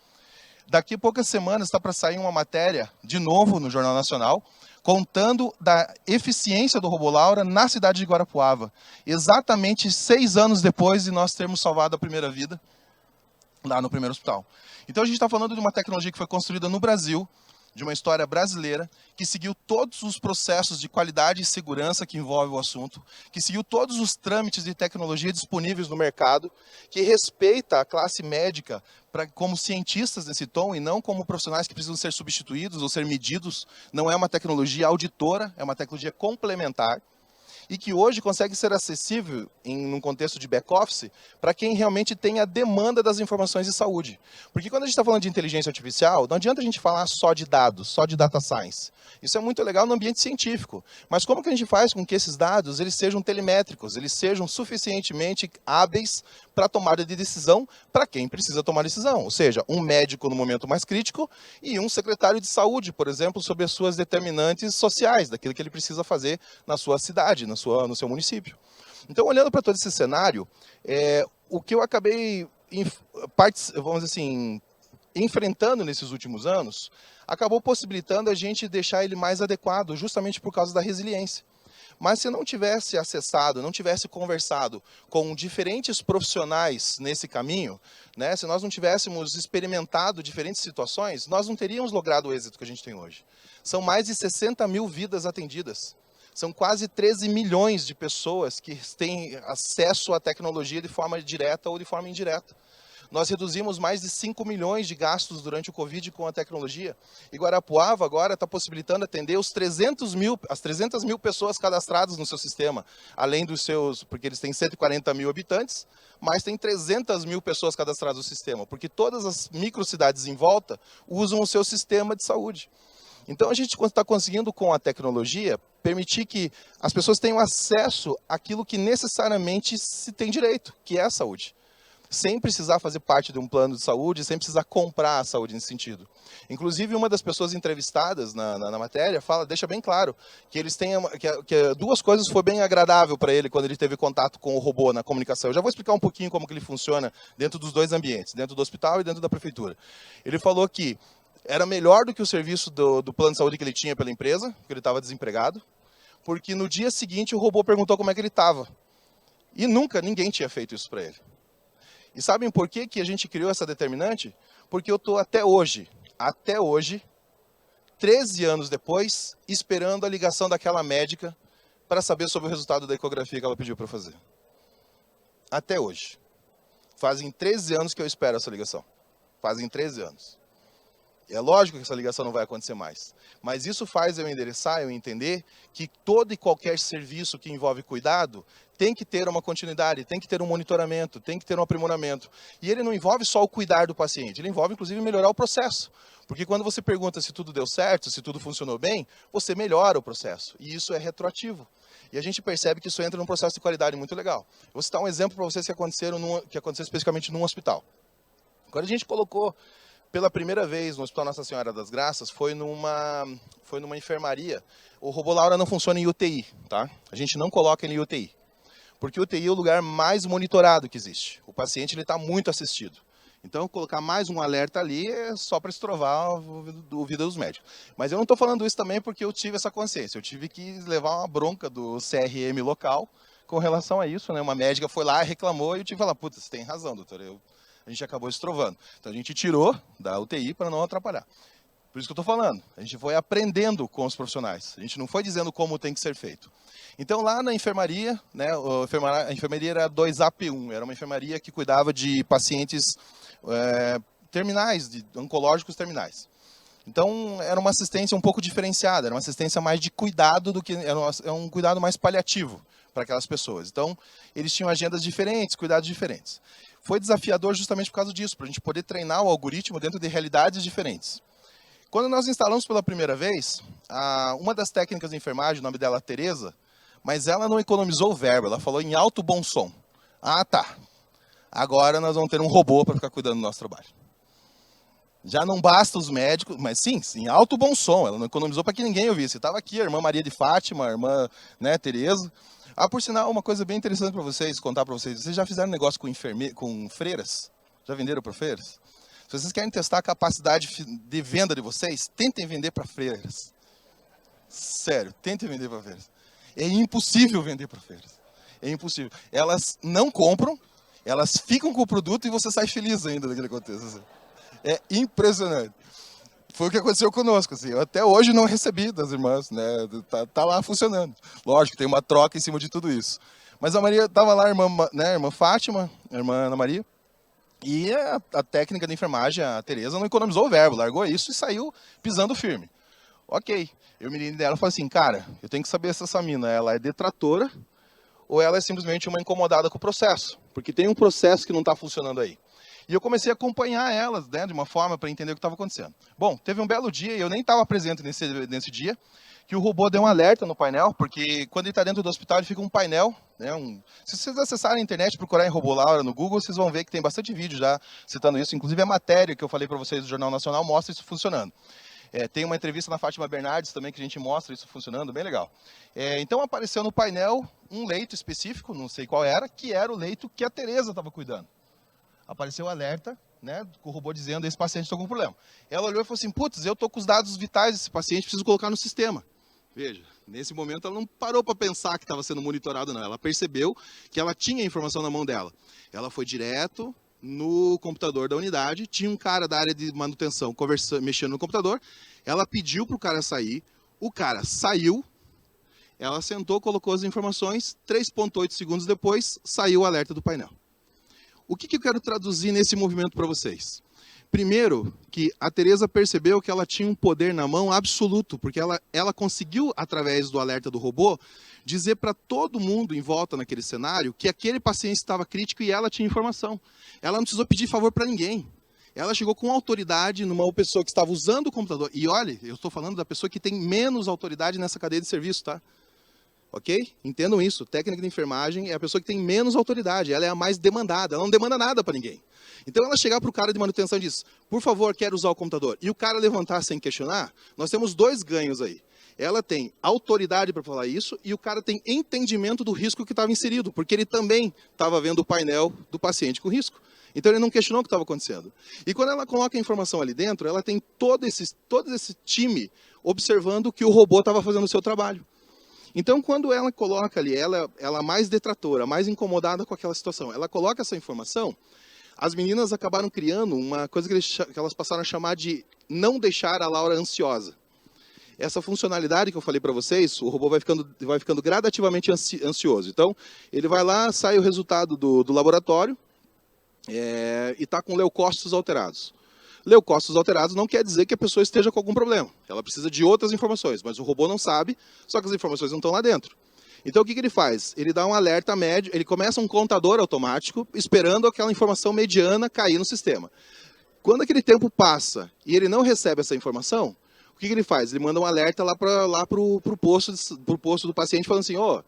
Daqui a poucas semanas está para sair uma matéria, de novo, no Jornal Nacional, contando da eficiência do robô Laura na cidade de Guarapuava. Exatamente 6 anos depois de nós termos salvado a primeira vida lá no primeiro hospital. Então a gente está falando de uma tecnologia que foi construída no Brasil, de uma história brasileira, que seguiu todos os processos de qualidade e segurança que envolve o assunto, que seguiu todos os trâmites de tecnologia disponíveis no mercado, que respeita a classe médica como cientistas nesse tom e não como profissionais que precisam ser substituídos ou ser medidos. Não é uma tecnologia auditora, é uma tecnologia complementar, e que hoje consegue ser acessível num contexto de back-office para quem realmente tem a demanda das informações de saúde. Porque quando a gente está falando de inteligência artificial, não adianta a gente falar só de dados, só de data science. Isso é muito legal no ambiente científico. Mas como que a gente faz com que esses dados eles sejam telemétricos, eles sejam suficientemente hábeis para tomada de decisão para quem precisa tomar decisão? Ou seja, um médico no momento mais crítico e um secretário de saúde, por exemplo, sobre as suas determinantes sociais, daquilo que ele precisa fazer na sua cidade, no seu município. Então, olhando para todo esse cenário, o que eu acabei, vamos dizer assim, enfrentando nesses últimos anos, acabou possibilitando a gente deixar ele mais adequado, justamente por causa da resiliência. Mas se não tivesse acessado, não tivesse conversado com diferentes profissionais nesse caminho, né, se nós não tivéssemos experimentado diferentes situações, nós não teríamos logrado o êxito que a gente tem hoje. São mais de 60 mil vidas atendidas. São quase 13 milhões de pessoas que têm acesso à tecnologia de forma direta ou de forma indireta. Nós reduzimos mais de 5 milhões de gastos durante o Covid com a tecnologia. E Guarapuava agora está possibilitando atender as 300 mil pessoas cadastradas no seu sistema. Além dos seus, porque eles têm 140 mil habitantes, mas tem 300 mil pessoas cadastradas no sistema. Porque todas as microcidades em volta usam o seu sistema de saúde. Então a gente está conseguindo com a tecnologia permitir que as pessoas tenham acesso àquilo que necessariamente se tem direito, que é a saúde. Sem precisar fazer parte de um plano de saúde, sem precisar comprar a saúde nesse sentido. Inclusive, uma das pessoas entrevistadas na matéria deixa bem claro que eles têm que 2 coisas foi bem agradável para ele quando ele teve contato com o robô na comunicação. Eu já vou explicar um pouquinho como que ele funciona dentro dos 2 ambientes, dentro do hospital e dentro da prefeitura. Ele falou que era melhor do que o serviço do plano de saúde que ele tinha pela empresa, porque ele estava desempregado, porque no dia seguinte o robô perguntou como é que ele estava. E nunca ninguém tinha feito isso para ele. E sabem por que que a gente criou essa determinante? Porque eu estou até hoje, 13 anos depois, esperando a ligação daquela médica para saber sobre o resultado da ecografia que ela pediu para eu fazer. Até hoje. Fazem 13 anos que eu espero essa ligação. Fazem 13 anos. É lógico que essa ligação não vai acontecer mais. Mas isso faz eu endereçar, eu entender que todo e qualquer serviço que envolve cuidado tem que ter uma continuidade, tem que ter um monitoramento, tem que ter um aprimoramento. E ele não envolve só o cuidar do paciente, ele envolve inclusive melhorar o processo. Porque quando você pergunta se tudo deu certo, se tudo funcionou bem, você melhora o processo. E isso é retroativo. E a gente percebe que isso entra num processo de qualidade muito legal. Vou citar um exemplo para vocês que aconteceu especificamente num hospital. Quando a gente colocou pela primeira vez no Hospital Nossa Senhora das Graças, foi numa enfermaria. O robô Laura não funciona em UTI, tá? A gente não coloca ele em UTI. Porque UTI é o lugar mais monitorado que existe. O paciente está muito assistido. Então, colocar mais um alerta ali é só para estrovar o ouvido dos médicos. Mas eu não estou falando isso também porque eu tive essa consciência. Eu tive que levar uma bronca do CRM local com relação a isso, né? Uma médica foi lá, reclamou e eu tive que falar, putz, você tem razão, doutor. A gente acabou estrovando. Então, a gente tirou da UTI para não atrapalhar. Por isso que eu estou falando. A gente foi aprendendo com os profissionais. A gente não foi dizendo como tem que ser feito. Então, lá na enfermaria, né, a enfermaria era 2AP1. Era uma enfermaria que cuidava de pacientes terminais, de oncológicos terminais. Então, era uma assistência um pouco diferenciada. Era uma assistência mais de cuidado do que... Era um cuidado mais paliativo para aquelas pessoas. Então, eles tinham agendas diferentes, cuidados diferentes. Foi desafiador justamente por causa disso, para a gente poder treinar o algoritmo dentro de realidades diferentes. Quando nós instalamos pela primeira vez, uma das técnicas de enfermagem, o nome dela é Tereza, mas ela não economizou o verbo, ela falou em alto bom som. Ah, tá. Agora nós vamos ter um robô para ficar cuidando do nosso trabalho. Já não basta os médicos, mas sim, em alto bom som, ela não economizou para que ninguém ouvisse. Estava aqui a irmã Maria de Fátima, a irmã, né, Tereza. Por sinal, uma coisa bem interessante para vocês, contar para vocês. Vocês já fizeram negócio com freiras? Já venderam para freiras? Se vocês querem testar a capacidade de venda de vocês, tentem vender para freiras. Sério, tentem vender para freiras. É impossível vender para freiras. É impossível. Elas não compram, elas ficam com o produto e você sai feliz ainda daquele contexto. Assim. É impressionante. Foi o que aconteceu conosco, assim. Eu até hoje não recebi das irmãs, né? Tá lá funcionando. Lógico, tem uma troca em cima de tudo isso. Mas a Maria estava lá, a irmã Fátima, a irmã Ana Maria, e a técnica de enfermagem, a Tereza, não economizou o verbo, largou isso e saiu pisando firme. Ok. Eu me lembro dela e falei assim, cara, eu tenho que saber se essa mina, ela é detratora ou ela é simplesmente uma incomodada com o processo. Porque tem um processo que não está funcionando aí. E eu comecei a acompanhar elas, né, de uma forma para entender o que estava acontecendo. Bom, teve um belo dia, e eu nem estava presente nesse dia, que o robô deu um alerta no painel, porque quando ele está dentro do hospital, ele fica um painel. Né, Se vocês acessarem a internet e procurarem robô Laura no Google, vocês vão ver que tem bastante vídeo já citando isso. Inclusive a matéria que eu falei para vocês do Jornal Nacional mostra isso funcionando. Tem uma entrevista na Fátima Bernardes também que a gente mostra isso funcionando, bem legal. Então apareceu no painel um leito específico, não sei qual era, que era o leito que a Tereza estava cuidando. Apareceu o alerta, né, com o robô dizendo esse paciente está com um problema. Ela olhou e falou assim, putz, eu estou com os dados vitais desse paciente, preciso colocar no sistema. Veja, nesse momento ela não parou para pensar que estava sendo monitorada, não. Ela percebeu que ela tinha a informação na mão dela. Ela foi direto no computador da unidade, tinha um cara da área de manutenção mexendo no computador, ela pediu para o cara sair, o cara saiu, ela sentou, colocou as informações, 3,8 segundos depois, saiu o alerta do painel. O que eu quero traduzir nesse movimento para vocês? Primeiro, que a Tereza percebeu que ela tinha um poder na mão absoluto, porque ela conseguiu, através do alerta do robô, dizer para todo mundo em volta naquele cenário que aquele paciente estava crítico e ela tinha informação. Ela não precisou pedir favor para ninguém. Ela chegou com autoridade numa pessoa que estava usando o computador. E olha, eu estou falando da pessoa que tem menos autoridade nessa cadeia de serviço, tá? Ok? Entendam isso. Técnica de enfermagem é a pessoa que tem menos autoridade. Ela é a mais demandada. Ela não demanda nada para ninguém. Então, ela chegar para o cara de manutenção e diz, por favor, quero usar o computador. E o cara levantar sem questionar, nós temos dois ganhos aí. Ela tem autoridade para falar isso e o cara tem entendimento do risco que estava inserido, porque ele também estava vendo o painel do paciente com risco. Então, ele não questionou o que estava acontecendo. E quando ela coloca a informação ali dentro, ela tem todo esse time observando que o robô estava fazendo o seu trabalho. Então, quando ela coloca ali, ela mais detratora, mais incomodada com aquela situação, ela coloca essa informação, as meninas acabaram criando uma coisa que elas passaram a chamar de não deixar a Laura ansiosa. Essa funcionalidade que eu falei para vocês, o robô vai ficando gradativamente ansioso. Então, ele vai lá, sai o resultado do laboratório e está com leucócitos alterados. Leucócitos alterados não quer dizer que a pessoa esteja com algum problema. Ela precisa de outras informações, mas o robô não sabe, só que as informações não estão lá dentro. Então, o que ele faz? Ele dá um alerta médio, ele começa um contador automático, esperando aquela informação mediana cair no sistema. Quando aquele tempo passa e ele não recebe essa informação, o que ele faz? Ele manda um alerta lá para o posto do paciente, falando assim, ó,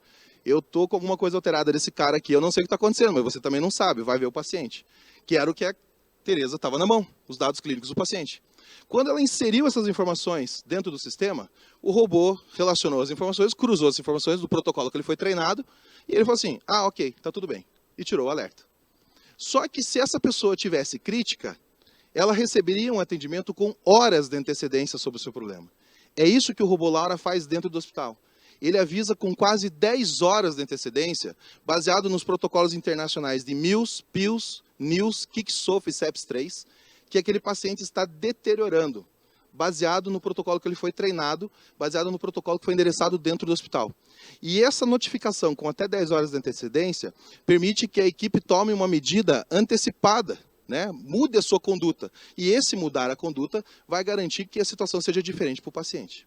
eu estou com alguma coisa alterada desse cara aqui, eu não sei o que está acontecendo, mas você também não sabe, vai ver o paciente. Que era o que a Tereza estava na mão, os dados clínicos do paciente. Quando ela inseriu essas informações dentro do sistema, o robô relacionou as informações, cruzou as informações do protocolo que ele foi treinado, e ele falou assim, ah, ok, está tudo bem, e tirou o alerta. Só que se essa pessoa tivesse crítica, ela receberia um atendimento com horas de antecedência sobre o seu problema. É isso que o robô Laura faz dentro do hospital. Ele avisa com quase 10 horas de antecedência, baseado nos protocolos internacionais de MILS, PILS, NILS, KICSOF e SEPS3, que aquele paciente está deteriorando, baseado no protocolo que ele foi treinado, baseado no protocolo que foi endereçado dentro do hospital. E essa notificação com até 10 horas de antecedência permite que a equipe tome uma medida antecipada, né? Mude a sua conduta. E esse mudar a conduta vai garantir que a situação seja diferente para o paciente.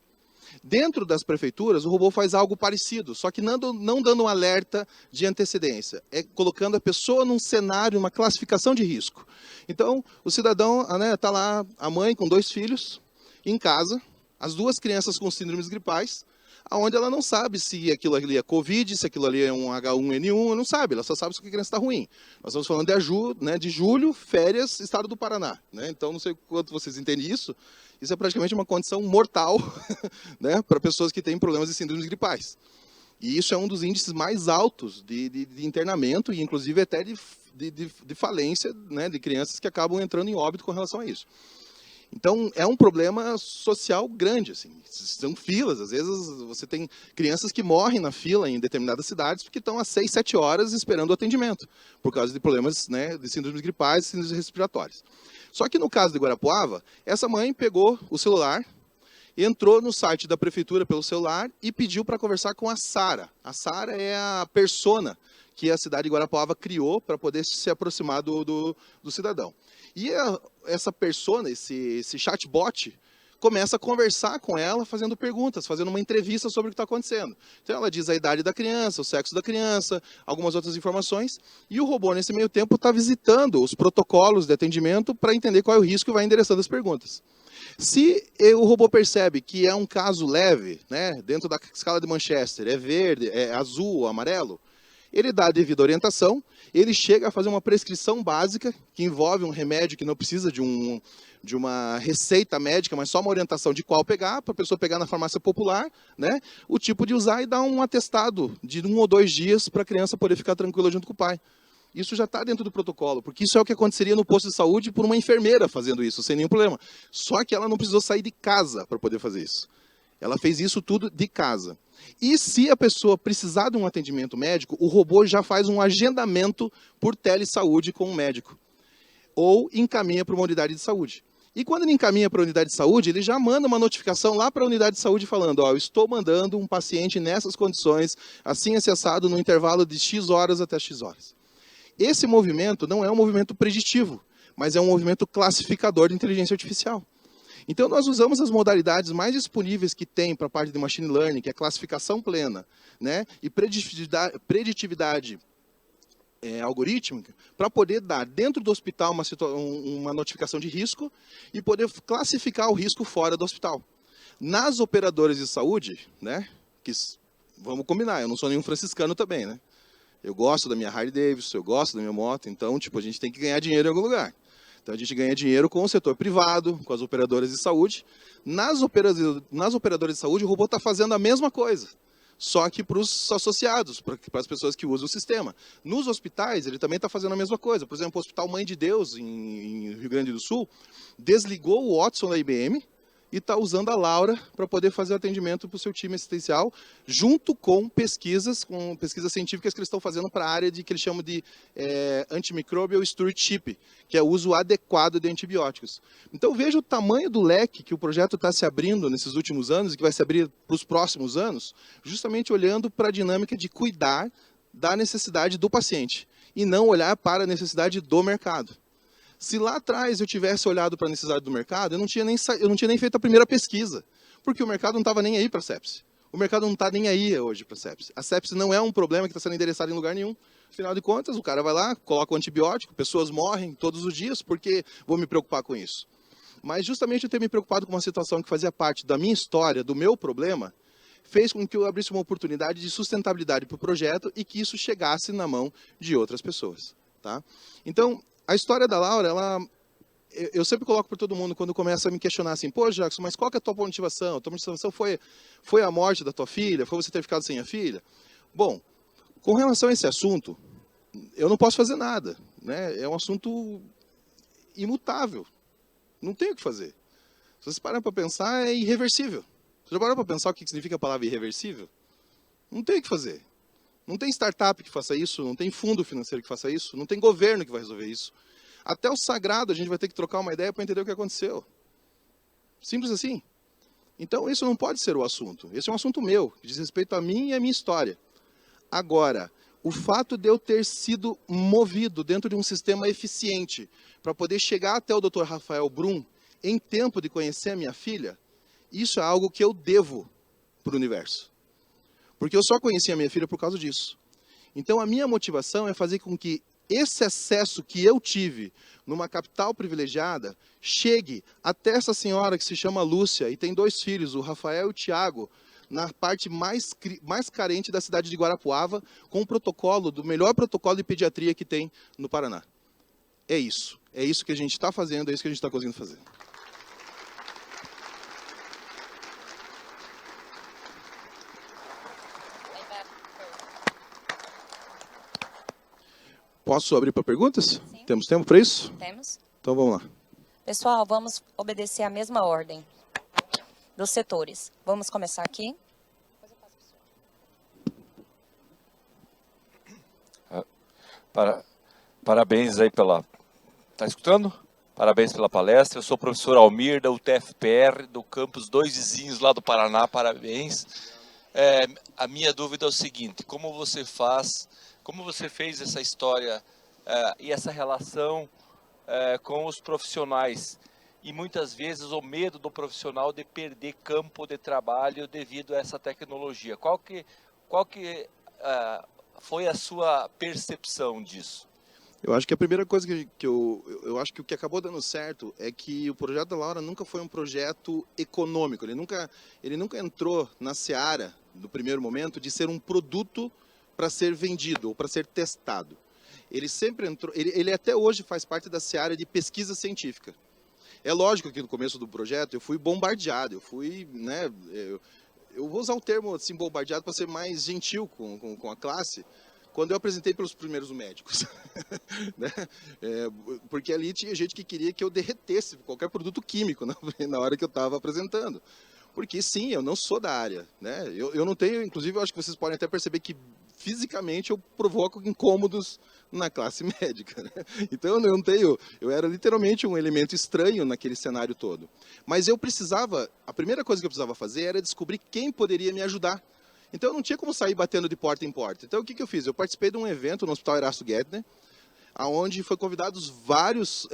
Dentro das prefeituras, o robô faz algo parecido, só que não dando um alerta de antecedência, é colocando a pessoa num cenário, uma classificação de risco. Então, o cidadão, né, tá lá, a mãe com 2 filhos, em casa, as 2 crianças com síndromes gripais, onde ela não sabe se aquilo ali é Covid, se aquilo ali é um H1N1, ela não sabe, ela só sabe se a criança está ruim. Nós estamos falando de julho, férias, estado do Paraná. Né? Então, não sei quanto vocês entendem isso. Isso é praticamente uma condição mortal né, para pessoas que têm problemas de síndromes gripais. E isso é um dos índices mais altos de internamento e, inclusive, até de falência, né, de crianças que acabam entrando em óbito com relação a isso. Então, é um problema social grande, assim. São filas, às vezes você tem crianças que morrem na fila em determinadas cidades porque estão há 6, 7 horas esperando o atendimento, por causa de problemas, né, de síndromes gripais e síndromes respiratórias. Só que no caso de Guarapuava, essa mãe pegou o celular, entrou no site da prefeitura pelo celular e pediu para conversar com a Sara. A Sara é a persona que a cidade de Guarapuava criou para poder se aproximar do cidadão. E essa persona, esse chatbot, começa a conversar com ela, fazendo perguntas, fazendo uma entrevista sobre o que está acontecendo. Então ela diz a idade da criança, o sexo da criança, algumas outras informações, e o robô, nesse meio tempo, está visitando os protocolos de atendimento para entender qual é o risco e vai endereçando as perguntas. Se o robô percebe que é um caso leve, né, dentro da escala de Manchester, é verde, é azul ou amarelo, ele dá a devida orientação, ele chega a fazer uma prescrição básica, que envolve um remédio que não precisa de uma receita médica, mas só uma orientação de qual pegar, para a pessoa pegar na farmácia popular, né, o tipo de usar e dar um atestado de 1 ou 2 dias para a criança poder ficar tranquila junto com o pai. Isso já está dentro do protocolo, porque isso é o que aconteceria no posto de saúde por uma enfermeira fazendo isso, sem nenhum problema. Só que ela não precisou sair de casa para poder fazer isso. Ela fez isso tudo de casa. E se a pessoa precisar de um atendimento médico, o robô já faz um agendamento por telesaúde com o médico. Ou encaminha para uma unidade de saúde. E quando ele encaminha para a unidade de saúde, ele já manda uma notificação lá para a unidade de saúde falando, ó, eu estou mandando um paciente nessas condições, assim acessado no intervalo de X horas até X horas. Esse movimento não é um movimento preditivo, mas é um movimento classificador de inteligência artificial. Então, nós usamos as modalidades mais disponíveis que tem para a parte de machine learning, que é classificação plena, né, e preditividade algorítmica, para poder dar dentro do hospital uma notificação de risco e poder classificar o risco fora do hospital. Nas operadoras de saúde, né, que, vamos combinar, eu não sou nenhum franciscano também, né? Eu gosto da minha Harley Davidson, eu gosto da minha moto, então, tipo, a gente tem que ganhar dinheiro em algum lugar. Então, a gente ganha dinheiro com o setor privado, com as operadoras de saúde. Nas operadoras de saúde, o robô está fazendo a mesma coisa, só que para os associados, para as pessoas que usam o sistema. Nos hospitais, ele também está fazendo a mesma coisa. Por exemplo, o Hospital Mãe de Deus, em Rio Grande do Sul, desligou o Watson da IBM e está usando a Laura para poder fazer o atendimento para o seu time assistencial, junto com pesquisas científicas que eles estão fazendo para a área de que eles chamam de antimicrobial stewardship, que é o uso adequado de antibióticos. Então veja o tamanho do leque que o projeto está se abrindo nesses últimos anos e que vai se abrir para os próximos anos, justamente olhando para a dinâmica de cuidar da necessidade do paciente e não olhar para a necessidade do mercado. Se lá atrás eu tivesse olhado para a necessidade do mercado, eu não tinha nem feito a primeira pesquisa, porque o mercado não estava nem aí para a sepse. O mercado não está nem aí hoje para a sepse. A sepse não é um problema que está sendo endereçado em lugar nenhum. Afinal de contas, o cara vai lá, coloca o antibiótico, pessoas morrem todos os dias, por que vou me preocupar com isso? Mas justamente eu ter me preocupado com uma situação que fazia parte da minha história, do meu problema, fez com que eu abrisse uma oportunidade de sustentabilidade para o projeto e que isso chegasse na mão de outras pessoas. Tá? Então, a história da Laura, eu sempre coloco para todo mundo quando começa a me questionar assim, pô, Jackson, mas qual que é a tua motivação? A tua motivação foi a morte da tua filha? Foi você ter ficado sem a filha? Bom, com relação a esse assunto, eu não posso fazer nada. Né? É um assunto imutável. Não tem o que fazer. Se você parar para pensar, é irreversível. Você já parou para pensar o que significa a palavra irreversível? Não tem o que fazer. Não tem startup que faça isso, não tem fundo financeiro que faça isso, não tem governo que vai resolver isso. Até o sagrado a gente vai ter que trocar uma ideia para entender o que aconteceu. Simples assim. Então isso não pode ser o assunto. Esse é um assunto meu, que diz respeito a mim e a minha história. Agora, o fato de eu ter sido movido dentro de um sistema eficiente para poder chegar até o Dr. Rafael Brum em tempo de conhecer a minha filha, isso é algo que eu devo para o universo. Porque eu só conheci a minha filha por causa disso. Então a minha motivação é fazer com que esse acesso que eu tive numa capital privilegiada chegue até essa senhora que se chama Lúcia e tem 2 filhos, o Rafael e o Tiago, na parte mais carente da cidade de Guarapuava, com o protocolo, do melhor protocolo de pediatria que tem no Paraná. É isso que a gente está fazendo, é isso que a gente está conseguindo fazer. Posso abrir para perguntas? Sim. Temos tempo para isso? Temos. Então vamos lá. Pessoal, vamos obedecer a mesma ordem dos setores. Vamos começar aqui. Parabéns aí pela... Tá escutando? Parabéns pela palestra. Eu sou o professor Almir, da UTFPR, do campus Dois Vizinhos, lá do Paraná. Parabéns. A minha dúvida é o seguinte, como você fez essa história e essa relação com os profissionais? E muitas vezes o medo do profissional de perder campo de trabalho devido a essa tecnologia. Qual que foi a sua percepção disso? Eu acho que a primeira coisa que eu acho que o que acabou dando certo é que o projeto da Laura nunca foi um projeto econômico. Ele nunca entrou na seara, no primeiro momento, de ser um produto para ser vendido ou para ser testado. Ele sempre entrou, ele até hoje faz parte da seara de pesquisa científica. É lógico que no começo do projeto eu fui bombardeado, eu vou usar o termo assim, bombardeado para ser mais gentil com a classe, quando eu apresentei pelos primeiros médicos. Né? Porque ali tinha gente que queria que eu derretesse qualquer produto químico na hora que eu estava apresentando. Porque sim, eu não sou da área. Né? Eu não tenho, inclusive eu acho que vocês podem até perceber que fisicamente eu provoco incômodos na classe médica. Né? Então eu era literalmente um elemento estranho naquele cenário todo. Mas a primeira coisa que eu precisava fazer era descobrir quem poderia me ajudar. Então eu não tinha como sair batendo de porta em porta. Então o que eu fiz? Eu participei de um evento no Hospital Erasto Gettner, onde foi convidados vários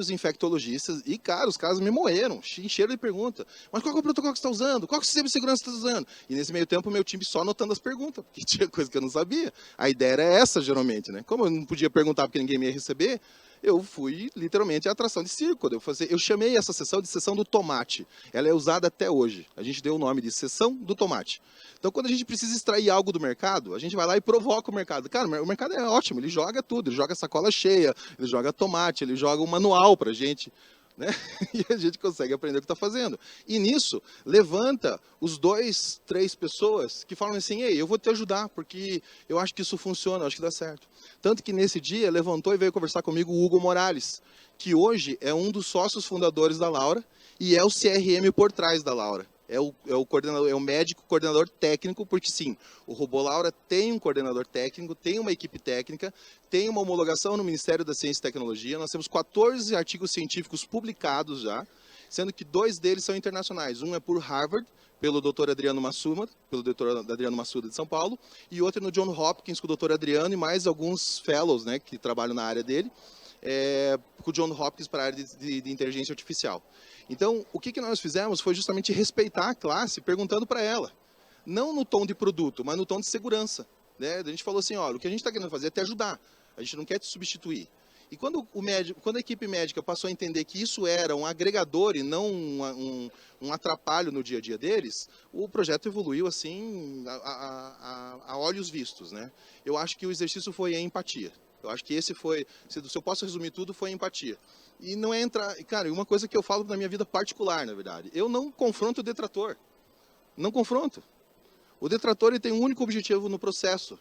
infectologistas e, cara, os caras me moeram, encheram de pergunta. Mas qual é o protocolo que você está usando? Qual é o sistema de segurança que você está usando? E nesse meio tempo, o meu time só anotando as perguntas, porque tinha coisa que eu não sabia. A ideia era essa, geralmente, né? Como eu não podia perguntar porque ninguém me ia receber, eu fui literalmente a atração de circo. Eu chamei essa sessão de sessão do tomate. Ela é usada até hoje. A gente deu o nome de sessão do tomate. Então, quando a gente precisa extrair algo do mercado, a gente vai lá e provoca o mercado. Cara, o mercado é ótimo, ele joga tudo. Ele joga sacola cheia, ele joga tomate, ele joga um manual pra gente. né? E a gente consegue aprender o que está fazendo. E nisso, levanta os 2, 3 pessoas que falam assim, ei, eu vou te ajudar, porque eu acho que isso funciona, eu acho que dá certo. Tanto que nesse dia, levantou e veio conversar comigo o Hugo Morales, que hoje é um dos sócios fundadores da Laura e é o CRM por trás da Laura. É o coordenador, é o médico coordenador técnico, porque sim, o Robô Laura tem um coordenador técnico, tem uma equipe técnica, tem uma homologação no Ministério da Ciência e Tecnologia. Nós temos 14 artigos científicos publicados já, sendo que 2 deles são internacionais. Um é por Harvard, pelo Dr. Adriano Massuda, de São Paulo, e outro é no John Hopkins, com o Dr. Adriano e mais alguns fellows, né, que trabalham na área dele, com o John Hopkins para a área de inteligência artificial. Então, o que nós fizemos foi justamente respeitar a classe, perguntando para ela, não no tom de produto, mas no tom de segurança, né? A gente falou assim, olha, o que a gente está querendo fazer é te ajudar, a gente não quer te substituir. E quando a equipe médica passou a entender que isso era um agregador e não um atrapalho no dia a dia deles, o projeto evoluiu assim a olhos vistos, né? Eu acho que o exercício foi a empatia. Eu acho que esse foi, se eu posso resumir tudo, foi a empatia. E não é entrar... Cara, uma coisa que eu falo na minha vida particular, na verdade. Eu não confronto o detrator. Não confronto. O detrator ele tem um único objetivo no processo.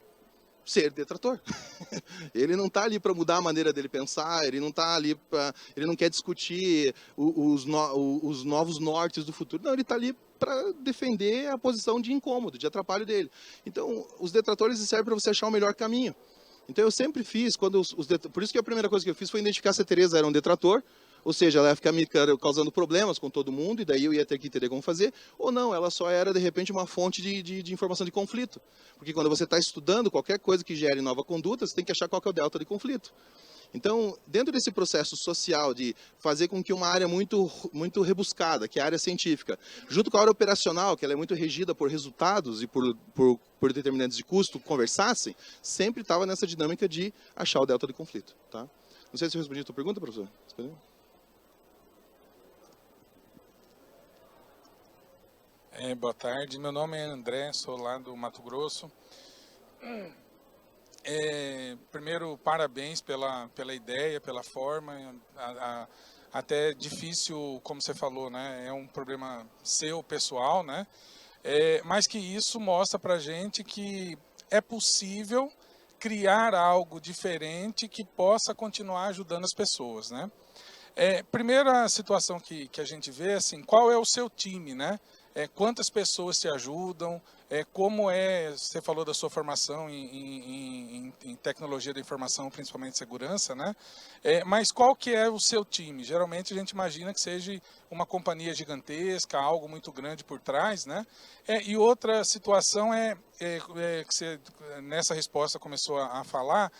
Ser detrator. Ele não está ali para mudar a maneira dele pensar, ele não está ali para... Ele não quer discutir os novos nortes do futuro. Não, ele está ali para defender a posição de incômodo, de atrapalho dele. Então, os detratores servem para você achar o melhor caminho. Então eu sempre fiz, por isso que a primeira coisa que eu fiz foi identificar se a Tereza era um detrator, ou seja, ela ia ficar me causando problemas com todo mundo, e daí eu ia ter que entender como fazer, ou não, ela só era de repente uma fonte de informação de conflito. Porque quando você está estudando qualquer coisa que gere nova conduta, você tem que achar qual que é o delta de conflito. Então, dentro desse processo social de fazer com que uma área muito rebuscada, que é a área científica, junto com a área operacional, que ela é muito regida por resultados e por determinantes de custo, conversassem, sempre estava nessa dinâmica de achar o delta de conflito. Tá? Não sei se eu respondi a tua pergunta, professor. Boa tarde, meu nome é André, sou lá do Mato Grosso. Primeiro, parabéns pela ideia, pela forma, até difícil, como você falou, né? É um problema seu, pessoal, né? Mas que isso mostra pra gente que é possível criar algo diferente que possa continuar ajudando as pessoas, né? Primeira situação que a gente vê, assim, qual é o seu time, né? Quantas pessoas te ajudam, como você falou da sua formação em tecnologia da informação, principalmente segurança, né? Mas qual que é o seu time? Geralmente a gente imagina que seja uma companhia gigantesca, algo muito grande por trás, né? E outra situação que você, nessa resposta, começou a falar,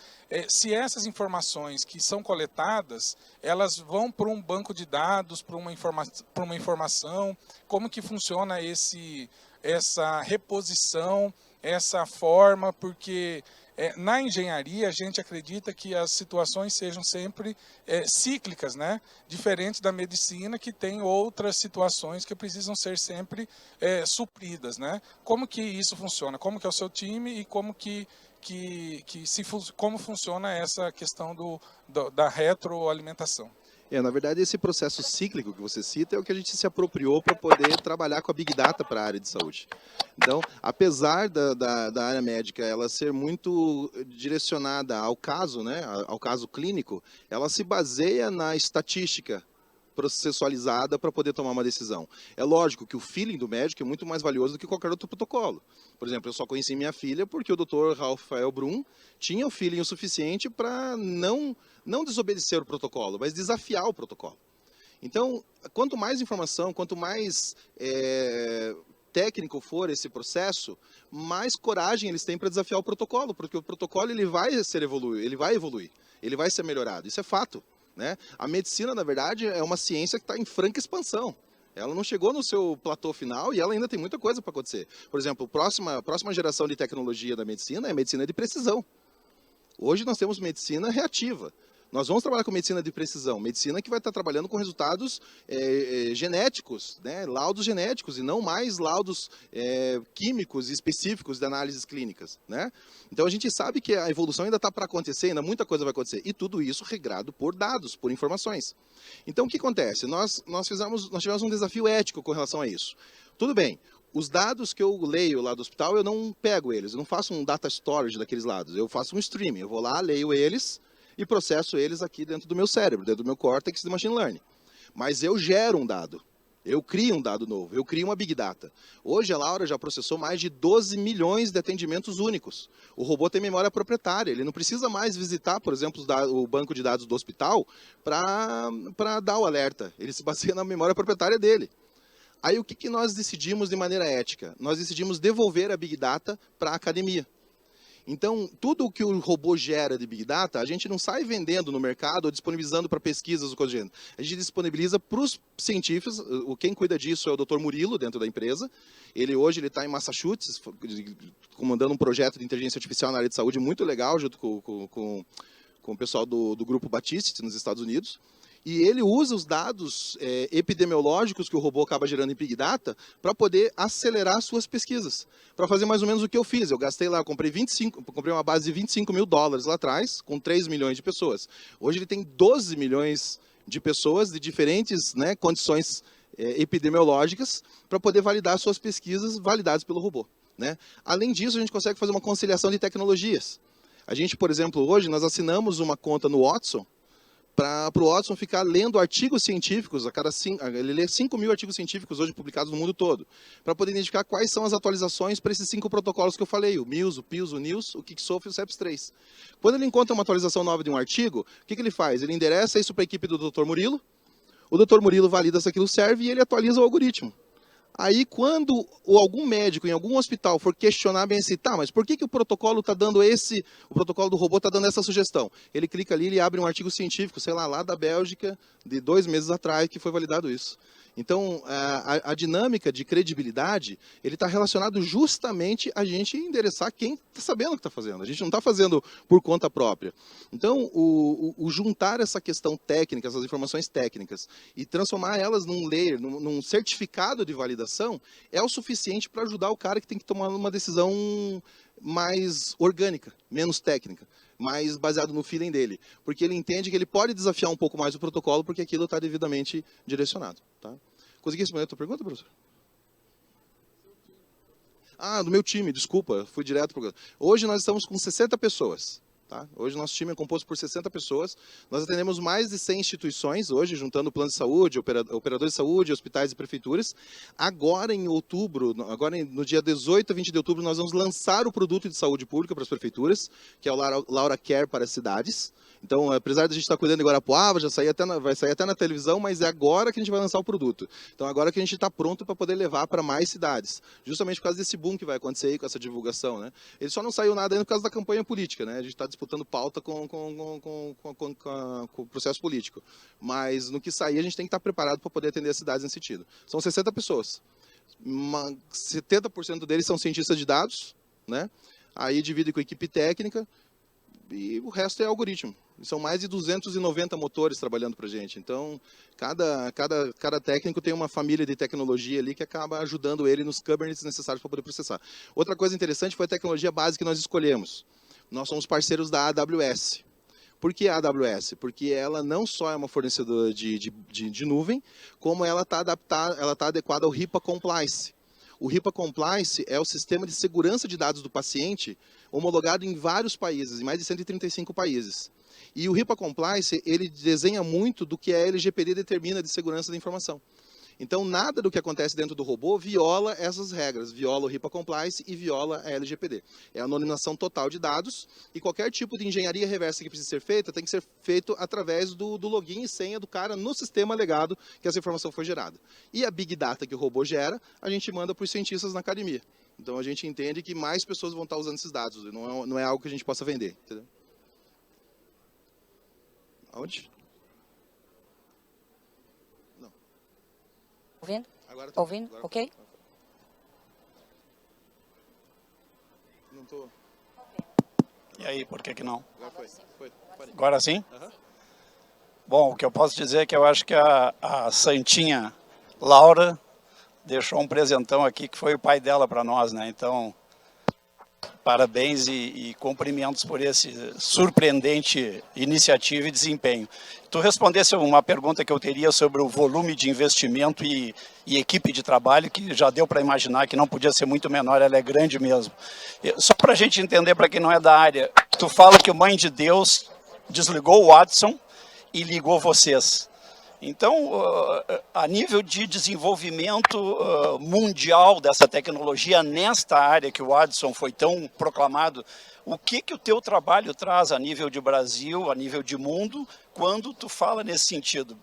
se essas informações que são coletadas, elas vão para um banco de dados, para uma informação, como que funciona essa reposição, essa forma, porque na engenharia a gente acredita que as situações sejam sempre cíclicas, né? Diferente da medicina, que tem outras situações que precisam ser sempre supridas, né? Como que isso funciona? Como que é o seu time e como como funciona essa questão da retroalimentação? Na verdade, esse processo cíclico que você cita é o que a gente se apropriou para poder trabalhar com a Big Data para a área de saúde. Então, apesar da área médica ela ser muito direcionada ao caso, né, ao caso clínico, ela se baseia na estatística processualizada para poder tomar uma decisão. É lógico que o feeling do médico é muito mais valioso do que qualquer outro protocolo. Por exemplo, eu só conheci minha filha porque o Dr. Rafael Brum tinha o feeling o suficiente para não desobedecer o protocolo, mas desafiar o protocolo. Então, quanto mais informação, quanto mais técnico for esse processo, mais coragem eles têm para desafiar o protocolo, porque o protocolo ele vai evoluir, ele vai ser melhorado. Isso é fato. Né? A medicina, na verdade, é uma ciência que está em franca expansão. Ela não chegou no seu platô final e ela ainda tem muita coisa para acontecer. Por exemplo, a próxima geração de tecnologia da medicina é a medicina de precisão. Hoje nós temos medicina reativa. Nós vamos trabalhar com medicina de precisão, medicina que vai estar trabalhando com resultados genéticos, né? Laudos genéticos, e não mais laudos químicos e específicos de análises clínicas, né? Então a gente sabe que a evolução ainda está para acontecer, ainda muita coisa vai acontecer, e tudo isso regrado por dados, por informações. Então o que acontece? Nós tivemos um desafio ético com relação a isso. Tudo bem, os dados que eu leio lá do hospital, eu não pego eles, eu não faço um data storage daqueles dados, eu faço um streaming, eu vou lá, leio eles e processo eles aqui dentro do meu cérebro, dentro do meu córtex de machine learning. Mas eu gero um dado, eu crio um dado novo, eu crio uma big data. Hoje a Laura já processou mais de 12 milhões de atendimentos únicos. O robô tem memória proprietária, ele não precisa mais visitar, por exemplo, o banco de dados do hospital para dar o alerta, ele se baseia na memória proprietária dele. Aí o que nós decidimos de maneira ética? Nós decidimos devolver a Big Data para a academia. Então, tudo o que o robô gera de Big Data, a gente não sai vendendo no mercado ou disponibilizando para pesquisas ou coisa do gênero. A gente disponibiliza para os científicos, quem cuida disso é o Dr. Murilo, dentro da empresa. Hoje ele está em Massachusetts, comandando um projeto de inteligência artificial na área de saúde muito legal, junto com o pessoal do Grupo Batiste, nos Estados Unidos. E ele usa os dados epidemiológicos que o robô acaba gerando em Big Data para poder acelerar suas pesquisas. Para fazer mais ou menos o que eu fiz. Eu gastei lá, comprei uma base de $25 mil lá atrás, com 3 milhões de pessoas. Hoje ele tem 12 milhões de pessoas de diferentes, né, condições epidemiológicas para poder validar suas pesquisas validadas pelo robô, né? Além disso, a gente consegue fazer uma conciliação de tecnologias. A gente, por exemplo, hoje nós assinamos uma conta no Watson, para o Watson ficar lendo artigos científicos, ele lê 5 mil artigos científicos hoje publicados no mundo todo, para poder identificar quais são as atualizações para esses 5 protocolos que eu falei, o MILS, o PILS, o NILS, o KICSOF e o CEPS3. Quando ele encontra uma atualização nova de um artigo, o que ele faz? Ele endereça isso para a equipe do Dr. Murilo, o Dr. Murilo valida se aquilo serve e ele atualiza o algoritmo. Aí, quando algum médico em algum hospital for questionar bem assim, tá, mas por que o protocolo está dando o protocolo do robô está dando essa sugestão? Ele clica ali, ele abre um artigo científico, sei lá da Bélgica, de 2 meses atrás, que foi validado isso. Então, a dinâmica de credibilidade, ele está relacionado justamente a gente endereçar quem está sabendo o que está fazendo. A gente não está fazendo por conta própria. Então, o juntar essa questão técnica, essas informações técnicas, e transformar elas num layer, num certificado de validação, é o suficiente para ajudar o cara que tem que tomar uma decisão mais orgânica, menos técnica, mais baseado no feeling dele. Porque ele entende que ele pode desafiar um pouco mais o protocolo, porque aquilo está devidamente direcionado. Tá? Consegui responder a tua pergunta, professor? Do meu time, desculpa, fui direto para o... Hoje nós estamos com 60 pessoas. Tá? Hoje nosso time é composto por 60 pessoas. Nós atendemos mais de 100 instituições, hoje, juntando plano de saúde, operadores de saúde, hospitais e prefeituras. Agora, em outubro, no dia 18 a 20 de outubro, nós vamos lançar o produto de saúde pública para as prefeituras, que é o Laura Care para as cidades. Então, apesar de a gente estar cuidando de Guarapuava, vai sair até na televisão, mas é agora que a gente vai lançar o produto. Então, agora que a gente está pronto para poder levar para mais cidades. Justamente por causa desse boom que vai acontecer aí com essa divulgação, né? Ele só não saiu nada ainda por causa da campanha política, né? A gente está disputando pauta com o processo político. Mas no que sair, a gente tem que estar preparado para poder atender as cidades nesse sentido. São 60 pessoas. 70% deles são cientistas de dados, né? Aí divide com a equipe técnica e o resto é algoritmo. São mais de 290 motores trabalhando para a gente. Então, cada técnico tem uma família de tecnologia ali que acaba ajudando ele nos Kubernetes necessários para poder processar. Outra coisa interessante foi a tecnologia base que nós escolhemos. Nós somos parceiros da AWS. Por que a AWS? Porque ela não só é uma fornecedora de nuvem, como ela está adequada ao HIPAA Compliance. O HIPAA Compliance é o sistema de segurança de dados do paciente homologado em vários países, em mais de 135 países. E o HIPAA Compliance, ele desenha muito do que a LGPD determina de segurança da informação. Então, nada do que acontece dentro do robô viola essas regras, viola o HIPAA Compliance e viola a LGPD. É a anonimização total de dados e qualquer tipo de engenharia reversa que precisa ser feita tem que ser feito através do login e senha do cara no sistema legado que essa informação foi gerada. E a Big Data que o robô gera, a gente manda para os cientistas na academia. Então, a gente entende que mais pessoas vão estar usando esses dados, não é algo que a gente possa vender. Entendeu? Aonde? Ouvindo? Agora tô. Ouvindo? Agora Ok? Não tô. E aí, por que que não? Agora foi. Parei. Agora sim? Aham. Bom, o que eu posso dizer é que eu acho que a santinha Laura deixou um presentão aqui que foi o pai dela para nós, né? Então, parabéns e cumprimentos por esse surpreendente iniciativa e desempenho. Tu respondesse uma pergunta que eu teria sobre o volume de investimento e equipe de trabalho, que já deu para imaginar que não podia ser muito menor, ela é grande mesmo. Só para a gente entender, para quem não é da área, tu fala que o Mãe de Deus desligou o Watson e ligou vocês. Então, a nível de desenvolvimento mundial dessa tecnologia, nesta área que o Watson foi tão proclamado, o que o teu trabalho traz a nível de Brasil, a nível de mundo, quando tu fala nesse sentido?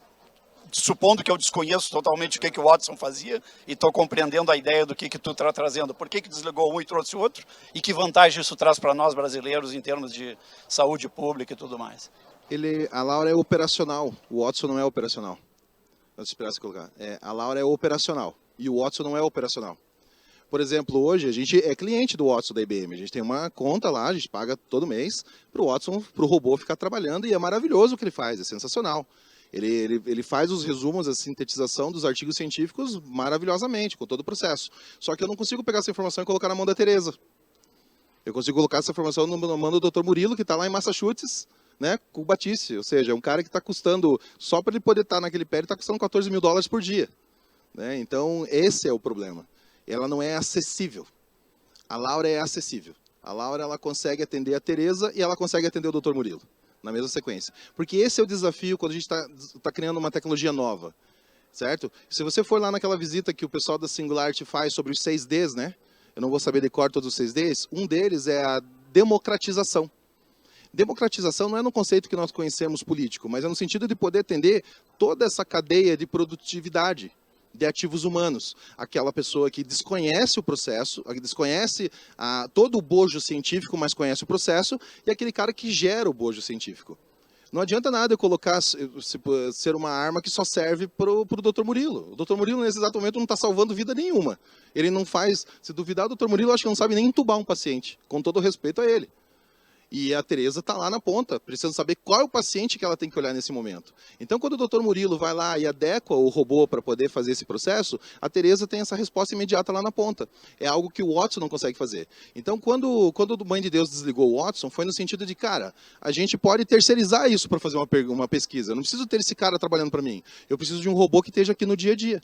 Supondo que eu desconheço totalmente o que o Watson fazia e estou compreendendo a ideia do que tu está trazendo. Por que desligou um e trouxe outro? E que vantagem isso traz para nós brasileiros em termos de saúde pública e tudo mais? A Laura é operacional, o Watson não é operacional. A Laura é operacional e o Watson não é operacional. Por exemplo, hoje a gente é cliente do Watson da IBM, a gente tem uma conta lá, a gente paga todo mês para o Watson, para o robô ficar trabalhando, e é maravilhoso o que ele faz, é sensacional. Ele faz os resumos, a sintetização dos artigos científicos maravilhosamente, com todo o processo. Só que eu não consigo pegar essa informação e colocar na mão da Tereza. Eu consigo colocar essa informação na mão do Dr. Murilo, que está lá em Massachusetts, né, com o Batiste, ou seja, é um cara que está custando, só para ele poder estar naquele pé, ele está custando $14 mil por dia. Né? Então, esse é o problema. Ela não é acessível. A Laura é acessível. A Laura ela consegue atender a Tereza e ela consegue atender o Dr. Murilo, na mesma sequência. Porque esse é o desafio quando a gente está criando uma tecnologia nova. Certo? Se você for lá naquela visita que o pessoal da Singularity faz sobre os 6Ds, né? Eu não vou saber de cor todos os 6Ds, um deles é a democratização. Democratização não é no conceito que nós conhecemos político, mas é no sentido de poder atender toda essa cadeia de produtividade de ativos humanos. Aquela pessoa que desconhece o processo, que desconhece todo o bojo científico, mas conhece o processo, e aquele cara que gera o bojo científico. Não adianta nada eu colocar, ser uma arma que só serve para o Dr. Murilo. O Dr. Murilo, nesse exato momento, não está salvando vida nenhuma. Ele não faz, se duvidar, o Dr. Murilo, acho que não sabe nem entubar um paciente, com todo o respeito a ele. E a Tereza está lá na ponta, precisando saber qual é o paciente que ela tem que olhar nesse momento. Então, quando o Dr. Murilo vai lá e adequa o robô para poder fazer esse processo, a Tereza tem essa resposta imediata lá na ponta. É algo que o Watson não consegue fazer. Então, quando o Mãe de Deus desligou o Watson, foi no sentido de, cara, a gente pode terceirizar isso para fazer uma pesquisa. Eu não preciso ter esse cara trabalhando para mim. Eu preciso de um robô que esteja aqui no dia a dia.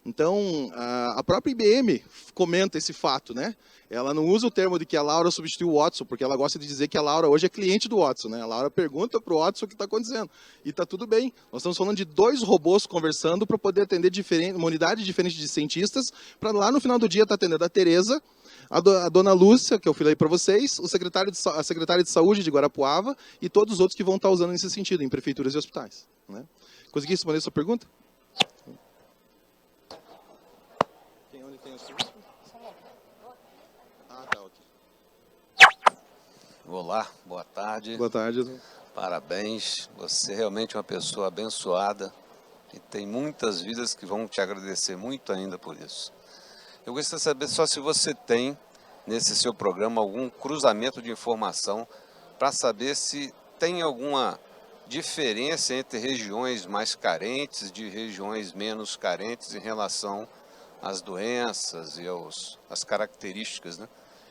Então, a própria IBM comenta esse fato, né? Ela não usa o termo de que a Laura substituiu o Watson, porque ela gosta de dizer que a Laura hoje é cliente do Watson, né? A Laura pergunta para o Watson o que está acontecendo. E está tudo bem. Nós estamos falando de 2 robôs conversando para poder atender uma unidade diferente de cientistas, para lá no final do dia estar atendendo a Tereza, a dona Lúcia, que eu falei para vocês, a secretária de saúde de Guarapuava e todos os outros que vão estar usando nesse sentido, em prefeituras e hospitais. Né? Consegui responder a sua pergunta? Olá, boa tarde. Boa tarde. Parabéns, você é realmente uma pessoa abençoada e tem muitas vidas que vão te agradecer muito ainda por isso. Eu gostaria de saber só se você tem, nesse seu programa, algum cruzamento de informação para saber se tem alguma diferença entre regiões mais carentes de regiões menos carentes em relação às doenças e às características, né,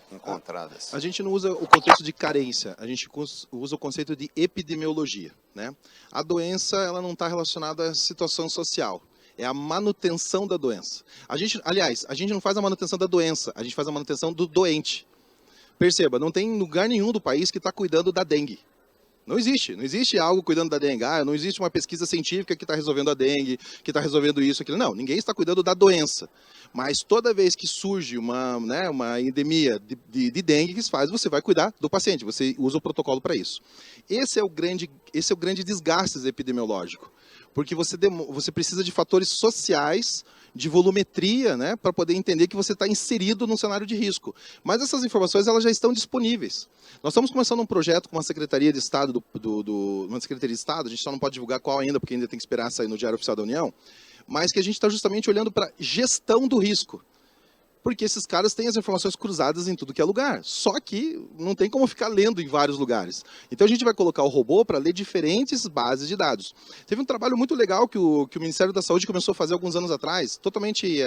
encontradas. A gente não usa o conceito de carência, a gente usa o conceito de epidemiologia. Né? A doença ela não está relacionada à situação social, é a manutenção da doença. Aliás, a gente não faz a manutenção da doença, a gente faz a manutenção do doente. Perceba, não tem lugar nenhum do país que está cuidando da dengue. Não existe algo cuidando da dengue. Não existe uma pesquisa científica que está resolvendo a dengue, que está resolvendo isso, aquilo. Não, ninguém está cuidando da doença. Mas toda vez que surge uma endemia de dengue, que se faz, você vai cuidar do paciente, você usa o protocolo para isso. Esse é o grande desgaste epidemiológico, porque você precisa de fatores sociais, de volumetria, né, para poder entender que você está inserido num cenário de risco. Mas essas informações elas já estão disponíveis. Nós estamos começando um projeto com uma Secretaria de Estado, uma Secretaria de Estado, a gente só não pode divulgar qual ainda, porque ainda tem que esperar sair no Diário Oficial da União, mas que a gente está justamente olhando para gestão do risco. Porque esses caras têm as informações cruzadas em tudo que é lugar. Só que não tem como ficar lendo em vários lugares. Então a gente vai colocar o robô para ler diferentes bases de dados. Teve um trabalho muito legal que o Ministério da Saúde começou a fazer alguns anos atrás, totalmente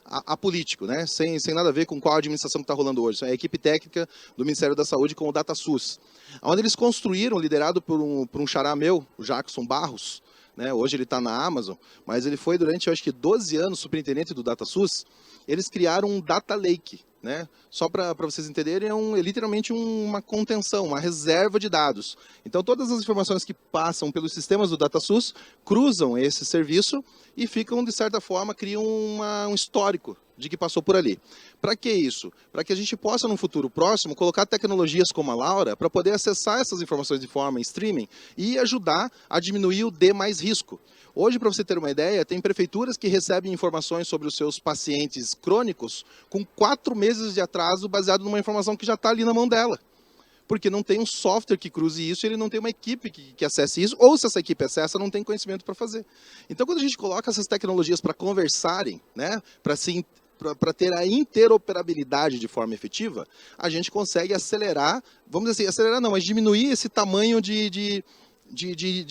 apolítico, né? Sem nada a ver com qual administração que está rolando hoje. Isso é a equipe técnica do Ministério da Saúde com o DataSUS. Onde eles construíram, liderado por um xará meu, o Jackson Barros, né? Hoje ele está na Amazon, mas ele foi durante, eu acho que 12 anos, superintendente do DataSUS. Eles criaram um Data Lake, né? Só para vocês entenderem, é literalmente uma contenção, uma reserva de dados. Então, todas as informações que passam pelos sistemas do DataSUS cruzam esse serviço e ficam, de certa forma, criam um histórico de que passou por ali. Para que isso? Para que a gente possa, no futuro próximo, colocar tecnologias como a Laura para poder acessar essas informações de forma streaming e ajudar a diminuir o D mais risco. Hoje, para você ter uma ideia, tem prefeituras que recebem informações sobre os seus pacientes crônicos com 4 meses de atraso, baseado numa informação que já está ali na mão dela. Porque não tem um software que cruze isso, ele não tem uma equipe que acesse isso, ou se essa equipe acessa, não tem conhecimento para fazer. Então, quando a gente coloca essas tecnologias para conversarem, né, para ter a interoperabilidade de forma efetiva, a gente consegue acelerar, vamos dizer assim, acelerar não, mas diminuir esse tamanho de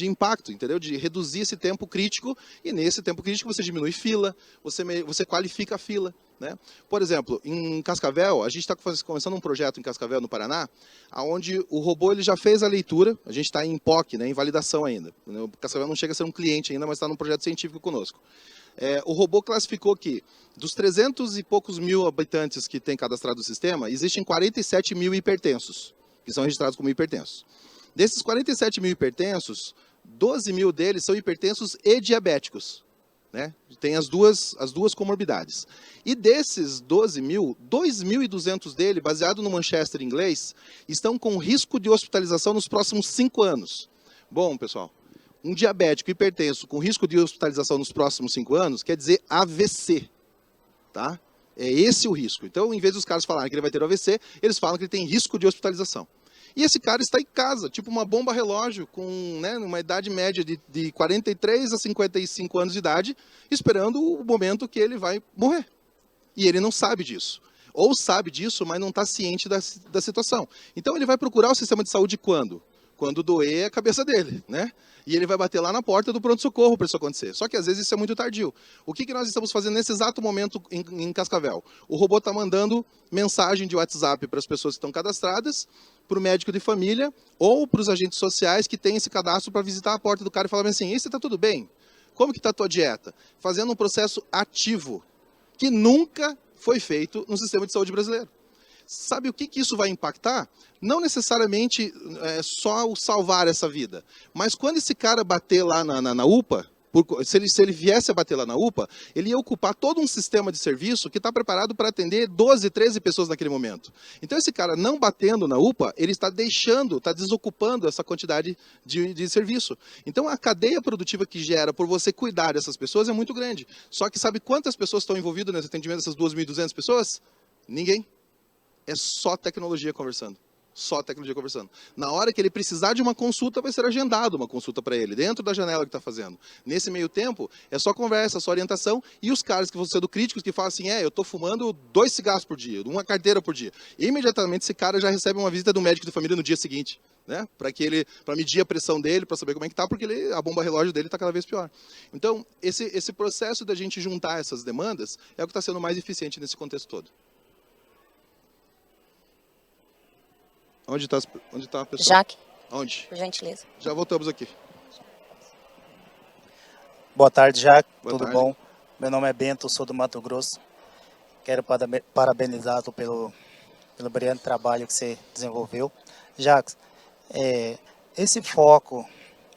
impacto, entendeu? De reduzir esse tempo crítico, e nesse tempo crítico você diminui fila, você qualifica a fila, né? Por exemplo, em Cascavel, a gente está começando um projeto em Cascavel, no Paraná, onde o robô ele já fez a leitura, a gente está em POC, né, em validação ainda. O Cascavel não chega a ser um cliente ainda, mas está num projeto científico conosco. O robô classificou que, dos 300 e poucos mil habitantes que tem cadastrado no sistema, existem 47 mil hipertensos, que são registrados como hipertensos. Desses 47 mil hipertensos, 12 mil deles são hipertensos e diabéticos, né? Tem as duas comorbidades. E desses 12 mil, 2.200 dele, baseado no Manchester inglês, estão com risco de hospitalização nos próximos 5 anos. Bom, pessoal, um diabético hipertenso com risco de hospitalização nos próximos 5 anos quer dizer AVC, tá? É esse o risco. Então, em vez dos caras falarem que ele vai ter AVC, eles falam que ele tem risco de hospitalização. E esse cara está em casa, tipo uma bomba relógio, com, né, uma idade média de 43 a 55 anos de idade, esperando o momento que ele vai morrer. E ele não sabe disso. Ou sabe disso, mas não está ciente da situação. Então ele vai procurar o sistema de saúde quando? Quando doer a cabeça dele, né? E ele vai bater lá na porta do pronto-socorro para isso acontecer. Só que às vezes isso é muito tardio. O que nós estamos fazendo nesse exato momento em Cascavel? O robô está mandando mensagem de WhatsApp para as pessoas que estão cadastradas, para o médico de família ou para os agentes sociais que têm esse cadastro para visitar a porta do cara e falar assim, e você está tudo bem? Como que está a tua dieta? Fazendo um processo ativo, que nunca foi feito no sistema de saúde brasileiro. Sabe o que isso vai impactar? Não necessariamente só o salvar essa vida, mas quando esse cara bater lá na UPA, se ele viesse a bater lá na UPA, ele ia ocupar todo um sistema de serviço que está preparado para atender 12, 13 pessoas naquele momento. Então esse cara não batendo na UPA, ele está desocupando essa quantidade de serviço. Então a cadeia produtiva que gera por você cuidar dessas pessoas é muito grande. Só que sabe quantas pessoas estão envolvidas nesse atendimento dessas 2.200 pessoas? Ninguém. É só tecnologia conversando. Só tecnologia conversando. Na hora que ele precisar de uma consulta, vai ser agendado uma consulta para ele, dentro da janela que está fazendo. Nesse meio tempo, é só conversa, só orientação, e os caras que vão sendo críticos, que falam assim, eu estou fumando 2 cigarros por dia, 1 carteira por dia. E, imediatamente esse cara já recebe uma visita do médico de família no dia seguinte, né? Para medir a pressão dele, para saber como é que está, porque a bomba relógio dele está cada vez pior. Então, esse processo da gente juntar essas demandas é o que está sendo mais eficiente nesse contexto todo. Onde está a pessoa? Jaque. Onde? Por gentileza. Já voltamos aqui. Boa tarde, Jaque. Boa Tudo tarde. bom? Meu nome é Bento, sou do Mato Grosso. Quero parabenizá-lo pelo brilhante trabalho que você desenvolveu. Jaque, esse foco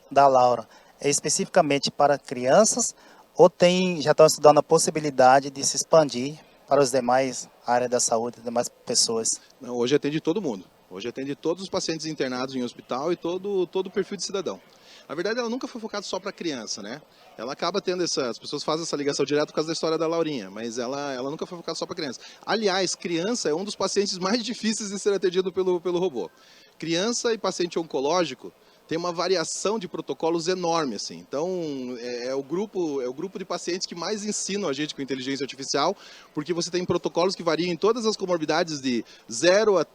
da Laura é especificamente para crianças ou já estão estudando a possibilidade de se expandir para as demais áreas da saúde, as demais pessoas? Não, hoje atende todo mundo. Hoje atende todos os pacientes internados em hospital e todo o perfil de cidadão. Na verdade, ela nunca foi focada só para criança, né? Ela acaba tendo as pessoas fazem essa ligação direta por causa da história da Laurinha, mas ela nunca foi focada só para criança. Aliás, criança é um dos pacientes mais difíceis de ser atendido pelo robô. Criança e paciente oncológico tem uma variação de protocolos enorme, assim. Então, é o grupo de pacientes que mais ensinam a gente com inteligência artificial, porque você tem protocolos que variam em todas as comorbidades de 0 a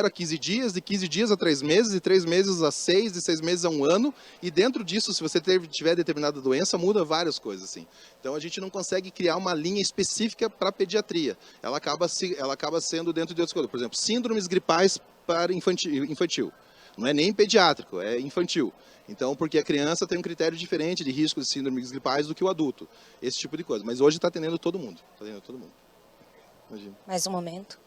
15 dias, de 15 dias a 3 meses, de 3 meses a 6, de 6 meses a 1 ano, e dentro disso, se você tiver determinada doença, muda várias coisas, assim. Então, a gente não consegue criar uma linha específica para pediatria. Ela acaba sendo dentro de outras coisas. Por exemplo, síndromes gripais para infantil. Não é nem pediátrico, é infantil. Então, porque a criança tem um critério diferente de risco de síndromes gripais do que o adulto. Esse tipo de coisa. Mas hoje está atendendo todo mundo. Imagina. Mais um momento.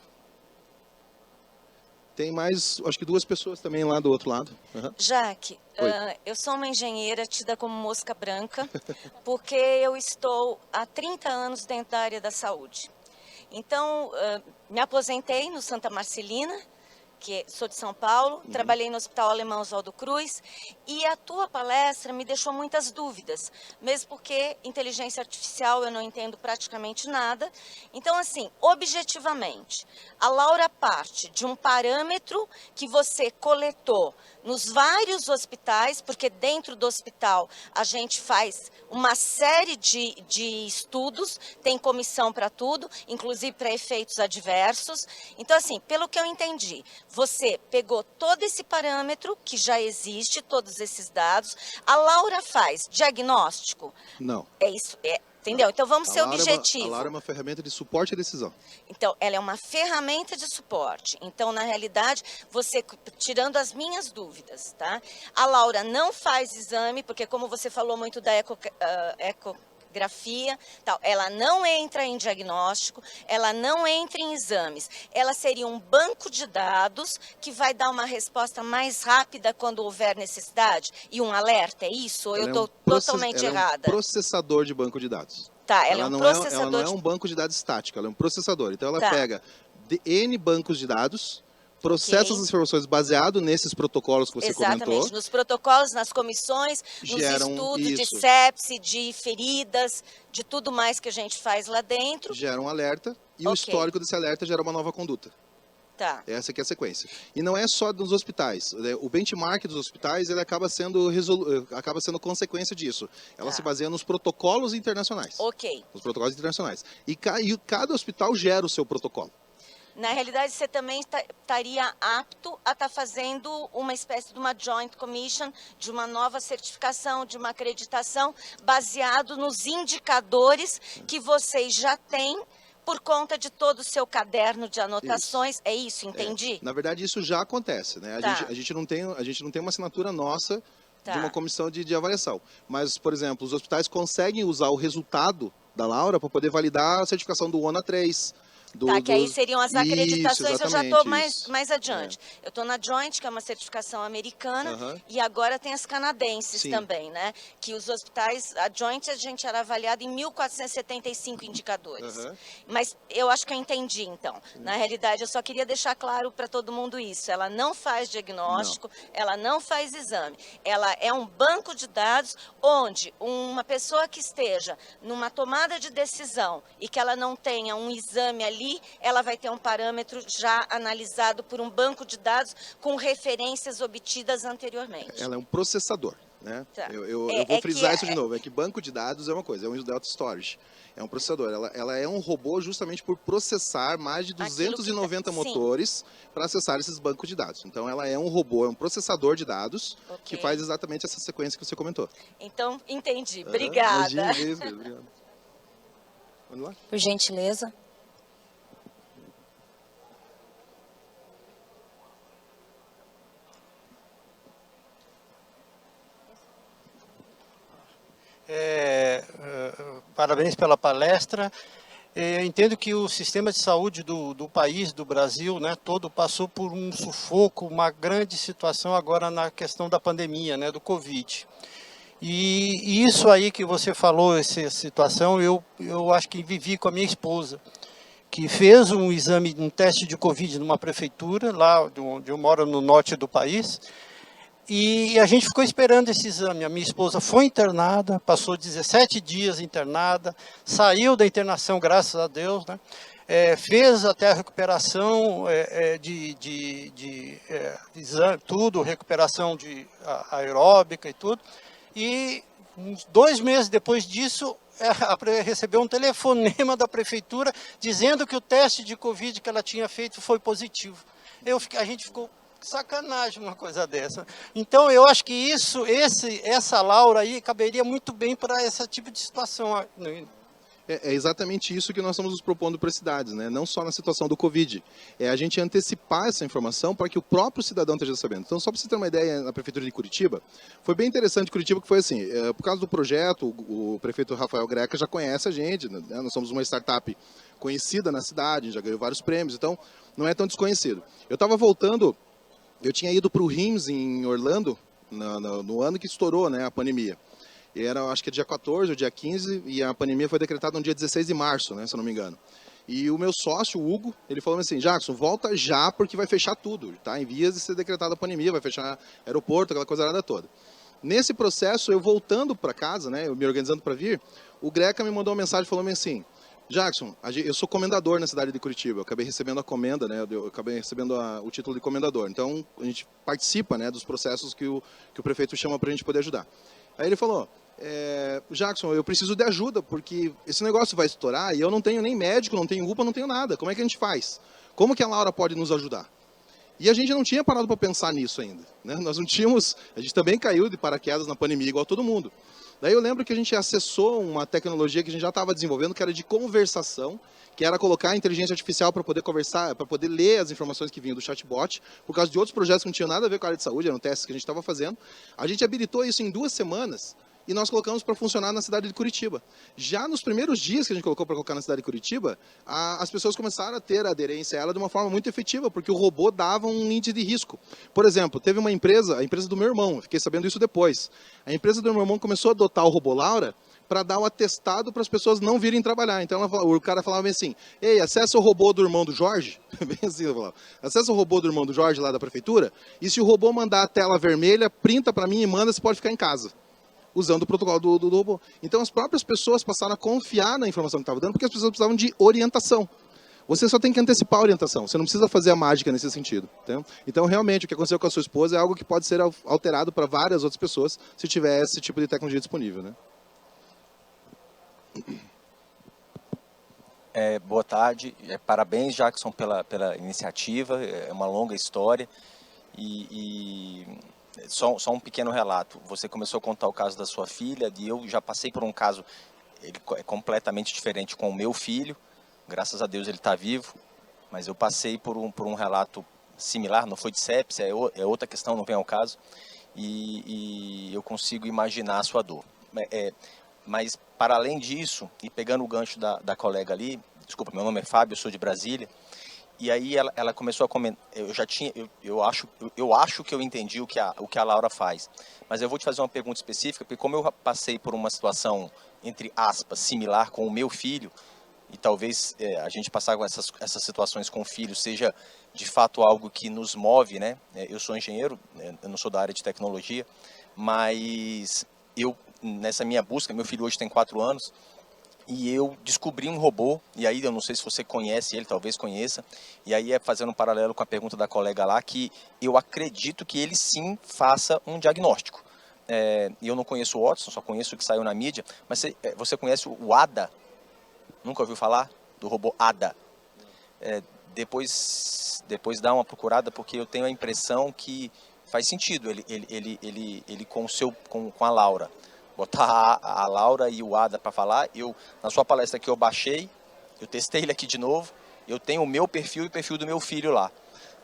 Tem mais, acho que 2 pessoas também lá do outro lado. Uhum. Jaque, Oi. eu sou uma engenheira tida como mosca branca, porque eu estou há 30 anos dentro da área da saúde. Então, me aposentei no Santa Marcelina, que sou de São Paulo, trabalhei no Hospital Alemão Oswaldo Cruz, e a tua palestra me deixou muitas dúvidas, mesmo porque inteligência artificial eu não entendo praticamente nada. Então, assim, objetivamente, a Laura parte de um parâmetro que você coletou nos vários hospitais, porque dentro do hospital a gente faz uma série de estudos, tem comissão para tudo, inclusive para efeitos adversos. Então, assim, pelo que eu entendi, você pegou todo esse parâmetro que já existe, todos esses dados. A Laura faz diagnóstico? Não. É isso, entendeu? Então vamos ser A objetivos. Laura é uma ferramenta de suporte à decisão. Então, ela é uma ferramenta de suporte. Então, na realidade, você, tirando as minhas dúvidas, tá? A Laura não faz exame, porque como você falou muito da ecografia, tal, ela não entra em diagnóstico, ela não entra em exames. Ela seria um banco de dados que vai dar uma resposta mais rápida quando houver necessidade e um alerta, é isso? Ou eu estou totalmente errada? É um processador de banco de dados. Tá, ela é um processador. Ela não é um banco de dados estático, ela é um processador. Então ela pega N bancos de dados, processa as informações baseado nesses protocolos que você comentou. Exatamente, nos protocolos, nas comissões, nos estudos de sepse, de feridas, de tudo mais que a gente faz lá dentro. Gera um alerta e o histórico desse alerta gera uma nova conduta. Tá. Essa aqui é a sequência. E não é só nos hospitais. O benchmark dos hospitais ele acaba sendo consequência disso. Ela se baseia nos protocolos internacionais. Ok. Nos protocolos internacionais. E cada hospital gera o seu protocolo. Na realidade, você também estaria apto a estar fazendo uma espécie de uma joint commission, de uma nova certificação, de uma acreditação, baseado nos indicadores que vocês já têm por conta de todo o seu caderno de anotações. Isso. É isso, entendi? Na verdade, isso já acontece, né? A gente não tem uma assinatura nossa de uma comissão de avaliação. Mas, por exemplo, os hospitais conseguem usar o resultado da Laura para poder validar a certificação do ONA 3. Que aí seriam as acreditações. Isso, eu já estou mais adiante. Eu estou na Joint, que é uma certificação americana, e agora tem as canadenses também, né? Que os hospitais, a Joint, a gente era avaliado em 1.475 indicadores. Mas eu acho que eu entendi, então. Na realidade, eu só queria deixar claro para todo mundo isso. Ela não faz diagnóstico, ela não faz exame. Ela é um banco de dados onde uma pessoa que esteja numa tomada de decisão e que ela não tenha um exame ali, ela vai ter um parâmetro já analisado por um banco de dados com referências obtidas anteriormente. Ela é um processador, né? Eu vou frisar isso de novo, é que banco de dados é uma coisa, é um data storage, é um processador. Ela é um robô justamente por processar mais de 290 motores para acessar esses bancos de dados. Então ela é um robô, é um processador de dados que faz exatamente essa sequência que você comentou. Então, entendi. Obrigada. Imagina, obrigado. Vamos lá? Por gentileza. Parabéns pela palestra. Eu entendo que o sistema de saúde do país, do Brasil, né, todo passou por um sufoco, uma grande situação agora na questão da pandemia, né, do Covid. E isso aí que você falou, essa situação, eu acho que vivi com a minha esposa, que fez um teste de Covid numa prefeitura, lá onde eu moro no norte do país, E a gente ficou esperando esse exame. A minha esposa foi internada, passou 17 dias internada, saiu da internação, graças a Deus, né? Fez até a recuperação de exame, tudo, recuperação aeróbica e tudo. E uns 2 meses depois disso, recebeu um telefonema da prefeitura dizendo que o teste de Covid que ela tinha feito foi positivo. A gente ficou sacanagem uma coisa dessa. Então eu acho que essa Laura aí caberia muito bem para esse tipo de situação. É exatamente isso que nós estamos nos propondo para as cidades, né? Não só na situação do Covid. É a gente antecipar essa informação para que o próprio cidadão esteja sabendo. Então, só para você ter uma ideia, na Prefeitura de Curitiba, foi bem interessante Curitiba, que foi assim, por causa do projeto, o prefeito Rafael Greca já conhece a gente, né? Nós somos uma startup conhecida na cidade, já ganhou vários prêmios, então não é tão desconhecido. Eu estava voltando, eu tinha ido para o RIMS em Orlando, no ano que estourou, né, a pandemia. E era, acho que dia 14 ou dia 15, e a pandemia foi decretada no dia 16 de março, né, se eu não me engano. E o meu sócio, o Hugo, ele falou assim, Jackson, volta já porque vai fechar tudo, tá? Em vias de ser decretada a pandemia, vai fechar aeroporto, aquela coisa toda. Nesse processo, eu voltando para casa, né, eu me organizando para vir, o Greca me mandou uma mensagem falando assim, Jackson, eu sou comendador na cidade de Curitiba, eu acabei recebendo a comenda, né, eu acabei recebendo o título de comendador. Então, a gente participa, né, dos processos que o prefeito chama para a gente poder ajudar. Aí ele falou, Jackson, eu preciso de ajuda, porque esse negócio vai estourar e eu não tenho nem médico, não tenho UPA, não tenho nada. Como é que a gente faz? Como que a Laura pode nos ajudar? E a gente não tinha parado para pensar nisso ainda, né? Nós não tínhamos, a gente também caiu de paraquedas na pandemia, igual todo mundo. Daí eu lembro que a gente acessou uma tecnologia que a gente já estava desenvolvendo, que era de conversação, que era colocar a inteligência artificial para poder conversar, para poder ler as informações que vinham do chatbot, por causa de outros projetos que não tinham nada a ver com a área de saúde, eram testes que a gente estava fazendo. A gente habilitou isso em 2 semanas, e nós colocamos para funcionar na cidade de Curitiba. Já nos primeiros dias que a gente colocou para colocar na cidade de Curitiba, as pessoas começaram a ter aderência a ela de uma forma muito efetiva, porque o robô dava um índice de risco. Por exemplo, teve uma empresa, a empresa do meu irmão, eu fiquei sabendo isso depois. A empresa do meu irmão começou a adotar o robô Laura para dar o atestado para as pessoas não virem trabalhar. Então o cara falava bem assim, ei, acessa o robô do irmão do Jorge, bem assim eu falava, acessa o robô do irmão do Jorge lá da prefeitura, e se o robô mandar a tela vermelha, printa para mim e manda, você pode ficar em casa. Usando o protocolo do robô. Então as próprias pessoas passaram a confiar na informação que estava dando, porque as pessoas precisavam de orientação. Você só tem que antecipar a orientação, você não precisa fazer a mágica nesse sentido. Entendeu? Então realmente o que aconteceu com a sua esposa é algo que pode ser alterado para várias outras pessoas se tiver esse tipo de tecnologia disponível, né? Boa tarde, parabéns Jackson pela iniciativa, é uma longa história e só um pequeno relato. Você começou a contar o caso da sua filha e eu já passei por um caso, ele é completamente diferente com o meu filho, graças a Deus ele está vivo, mas eu passei por um relato similar, não foi de sepsia, é outra questão, não vem ao caso, e eu consigo imaginar a sua dor. Mas para além disso, e pegando o gancho da colega ali, desculpa, meu nome é Fábio, eu sou de Brasília, e aí ela começou a comentar, eu acho que eu entendi o que a Laura faz, mas eu vou te fazer uma pergunta específica, porque como eu passei por uma situação, entre aspas, similar com o meu filho, e talvez a gente passar com essas situações com o filho seja de fato algo que nos move, né? Eu sou engenheiro, eu não sou da área de tecnologia, mas nessa minha busca, meu filho hoje tem 4 anos, e eu descobri um robô, e aí eu não sei se você conhece ele, talvez conheça, e aí fazendo um paralelo com a pergunta da colega lá, que eu acredito que ele sim faça um diagnóstico. E eu não conheço o Watson, só conheço o que saiu na mídia, mas você conhece o ADA? Nunca ouviu falar do robô ADA? Depois dá uma procurada, porque eu tenho a impressão que faz sentido ele com a Laura. Botar a Laura e o Ada para falar. Na sua palestra aqui eu baixei, eu testei ele aqui de novo, eu tenho o meu perfil e o perfil do meu filho lá,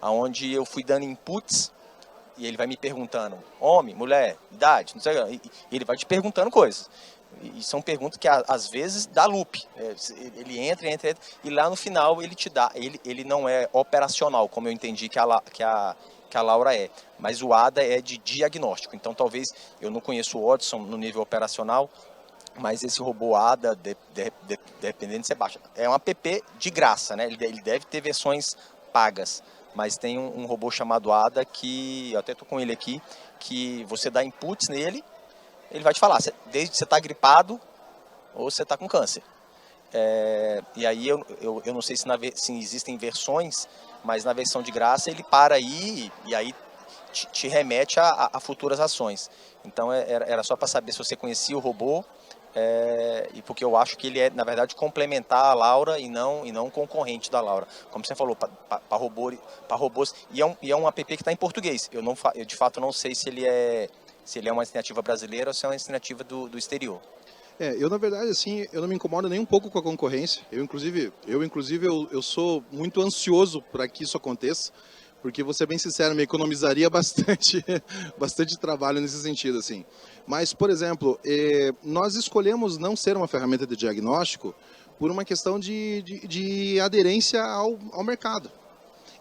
onde eu fui dando inputs e ele vai me perguntando, homem, mulher, idade, não sei, e ele vai te perguntando coisas. E são perguntas que às vezes dá loop. Ele entra, e lá no final ele te dá. Ele não é operacional, como eu entendi que a Laura é, mas o ADA é de diagnóstico. Então talvez eu não conheço o Watson no nível operacional, mas esse robô ADA, dependendo de você baixa, é um app de graça, né? Ele deve ter versões pagas, mas tem um robô chamado Ada, que eu até estou com ele aqui, que você dá inputs nele, ele vai te falar, desde que você está gripado ou você está com câncer. E aí eu não sei se existem versões, mas na versão de graça ele para aí e aí te remete a futuras ações. Então era só para saber se você conhecia o robô, e porque eu acho que ele é, na verdade, complementar a Laura e não concorrente da Laura. Como você falou, para robôs, e é um app que está em português. Eu de fato não sei se ele é uma iniciativa brasileira ou se é uma iniciativa do exterior. Eu na verdade assim, eu não me incomodo nem um pouco com a concorrência. Eu inclusive sou muito ansioso para que isso aconteça, porque vou ser bem sincero, me economizaria bastante trabalho nesse sentido assim. Mas, por exemplo, nós escolhemos não ser uma ferramenta de diagnóstico por uma questão de aderência ao mercado.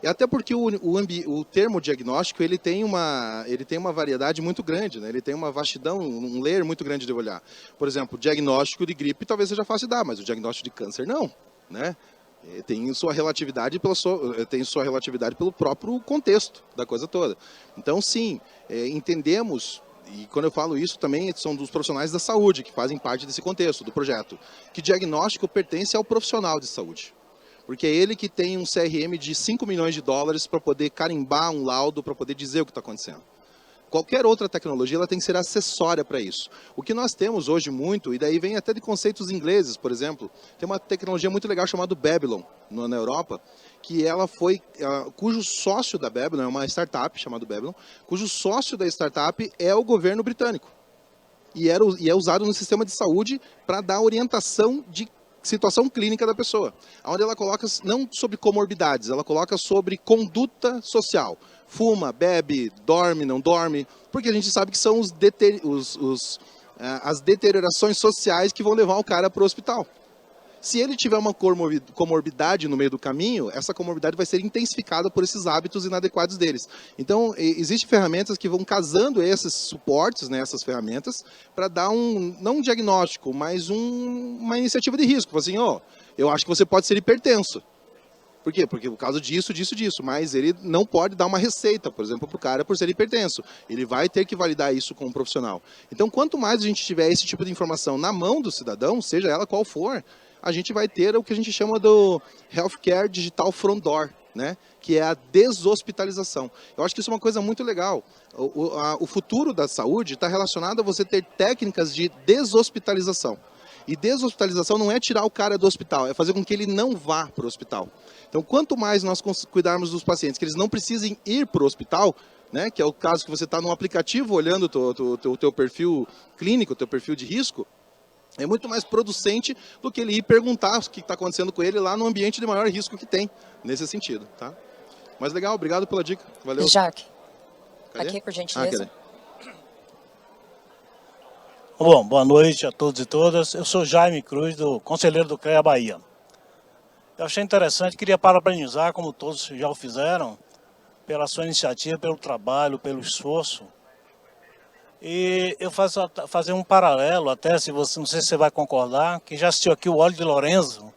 E até porque o termo diagnóstico ele tem uma variedade muito grande, né? Ele tem uma vastidão, um layer muito grande de olhar. Por exemplo, diagnóstico de gripe talvez seja fácil de dar, mas o diagnóstico de câncer não, né? Tem sua relatividade pelo próprio contexto da coisa toda. Então, sim, entendemos, e quando eu falo isso também são dos profissionais da saúde que fazem parte desse contexto, do projeto, que diagnóstico pertence ao profissional de saúde. Porque é ele que tem um CRM de 5 milhões de dólares para poder carimbar um laudo, para poder dizer o que está acontecendo. Qualquer outra tecnologia ela tem que ser acessória para isso. O que nós temos hoje muito, e daí vem até de conceitos ingleses, por exemplo, tem uma tecnologia muito legal chamada Babylon, na Europa, que ela cujo sócio da Babylon é uma startup chamada Babylon, cujo sócio da startup é o governo britânico. E é usado no sistema de saúde para dar orientação de situação clínica da pessoa, onde ela coloca não sobre comorbidades, ela coloca sobre conduta social. Fuma, bebe, dorme, não dorme, porque a gente sabe que são as deteriorações sociais que vão levar o cara para o hospital. Se ele tiver uma comorbidade no meio do caminho, essa comorbidade vai ser intensificada por esses hábitos inadequados deles. Então, existem ferramentas que vão casando esses suportes, né, essas ferramentas, para dar não um diagnóstico, mas uma iniciativa de risco. Assim, eu acho que você pode ser hipertenso. Por quê? Porque por causa disso, mas ele não pode dar uma receita, por exemplo, para o cara por ser hipertenso. Ele vai ter que validar isso com um profissional. Então, quanto mais a gente tiver esse tipo de informação na mão do cidadão, seja ela qual for, a gente vai ter o que a gente chama do Healthcare Digital Front Door, né? Que é a deshospitalização. Eu acho que isso é uma coisa muito legal. O futuro da saúde está relacionado a você ter técnicas de deshospitalização. E deshospitalização não é tirar o cara do hospital, é fazer com que ele não vá para o hospital. Então, quanto mais nós cuidarmos dos pacientes, que eles não precisem ir para o hospital, né? Que é o caso que você está num aplicativo olhando o teu perfil clínico, o teu perfil de risco, é muito mais producente do que ele ir perguntar o que está acontecendo com ele lá no ambiente de maior risco que tem, nesse sentido, tá? Mas legal, obrigado pela dica, valeu. Jaque, Cadê? aqui por gentileza. Bom, boa noite a todos e todas. Eu sou Jaime Cruz, conselheiro do CREA Bahia. Eu achei interessante, queria parabenizar, como todos já o fizeram, pela sua iniciativa, pelo trabalho, pelo esforço. E eu fazer um paralelo, até se você, não sei se você vai concordar, que já assistiu aqui o óleo de Lorenzo,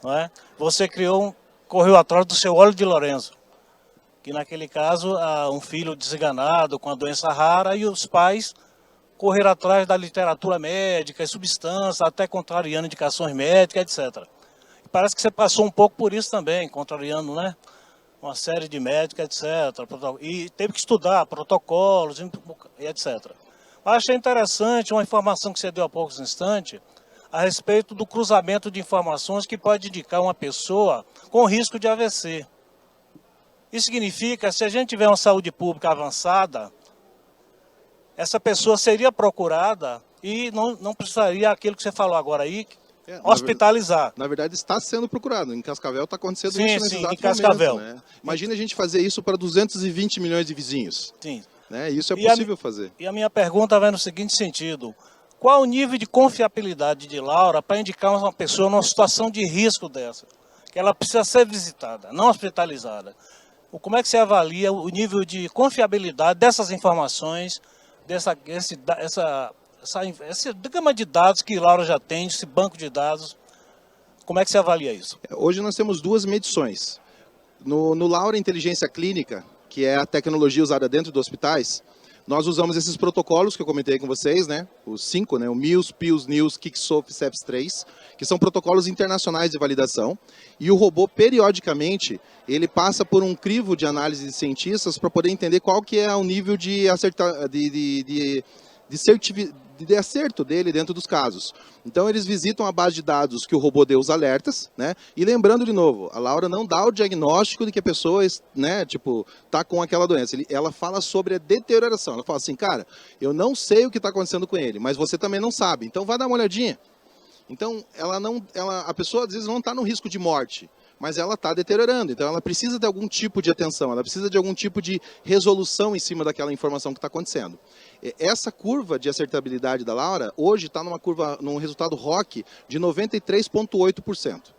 não é? Você correu atrás do seu óleo de Lorenzo, que naquele caso, um filho desenganado com a doença rara e os pais correram atrás da literatura médica, substância, até contrariando indicações médicas, etc. E parece que você passou um pouco por isso também, contrariando, né? Uma série de médicos, etc. E teve que estudar protocolos, e etc. Mas achei interessante uma informação que você deu há poucos instantes a respeito do cruzamento de informações que pode indicar uma pessoa com risco de AVC. Isso significa, se a gente tiver uma saúde pública avançada, essa pessoa seria procurada e não precisaria aquilo que você falou agora aí, hospitalizar. Na verdade, está sendo procurado. Em Cascavel está acontecendo isso nesse exato em Cascavel. momento, né? Imagina a gente fazer isso para 220 milhões de vizinhos. Sim. Né? Isso é possível fazer. E a minha pergunta vai no seguinte sentido. Qual o nível de confiabilidade de Laura para indicar uma pessoa numa situação de risco dessa? Que ela precisa ser visitada, não hospitalizada. Como é que você avalia o nível de confiabilidade dessas informações, essa gama de dados que Laura já tem, esse banco de dados, como é que você avalia isso? Hoje nós temos duas medições. No Laura Inteligência Clínica, que é a tecnologia usada dentro dos hospitais, nós usamos esses protocolos que eu comentei com vocês, né? Os 5, né? O MILS, PILS, NILS, KICSOF, CEPS3, que são protocolos internacionais de validação. E o robô, periodicamente, ele passa por um crivo de análise de cientistas para poder entender qual que é o nível de acerto dele dentro dos casos. Então eles visitam a base de dados que o robô deu os alertas, né? E lembrando de novo, a Laura não dá o diagnóstico de que a pessoa, né, tipo, tá com aquela doença. Ela fala sobre a deterioração. Ela fala assim, cara, eu não sei o que está acontecendo com ele, mas você também não sabe. Então vai dar uma olhadinha. Então a pessoa às vezes não está no risco de morte, mas ela está deteriorando. Então ela precisa de algum tipo de atenção, ela precisa de algum tipo de resolução em cima daquela informação que está acontecendo. Essa curva de acertabilidade da Laura hoje está num resultado ROC de 93,8%.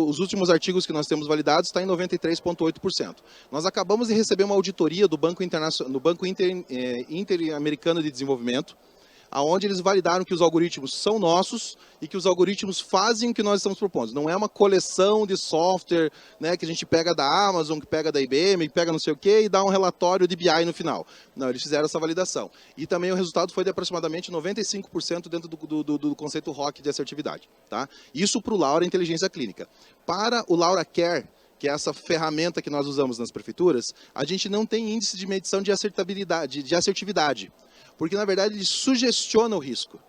Os últimos artigos que nós temos validados está em 93,8%. Nós acabamos de receber uma auditoria do Banco Interamericano de Desenvolvimento, aonde eles validaram que os algoritmos são nossos e que os algoritmos fazem o que nós estamos propondo. Não é uma coleção de software, né, que a gente pega da Amazon, que pega da IBM, que pega não sei o quê e dá um relatório de BI no final. Não, eles fizeram essa validação. E também o resultado foi de aproximadamente 95% dentro do conceito ROC de assertividade. Tá? Isso para o Laura Inteligência Clínica. Para o Laura Care, que é essa ferramenta que nós usamos nas prefeituras, a gente não tem índice de medição de acertabilidade, de assertividade. Porque, na verdade, ele sugestiona o risco.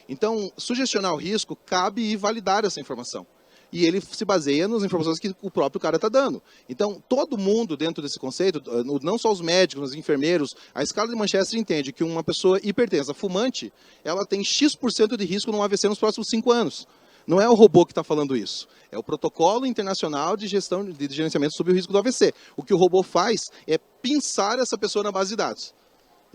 Então, sugestionar o risco cabe e validar essa informação. E ele se baseia nas informações que o próprio cara está dando. Então, todo mundo dentro desse conceito, não só os médicos, os enfermeiros, a escala de Manchester entende que uma pessoa hipertensa, fumante, ela tem X% de risco num AVC nos próximos 5 anos. Não é o robô que está falando isso. É o protocolo internacional de gestão de gerenciamento sobre o risco do AVC. O que o robô faz é pinçar essa pessoa na base de dados.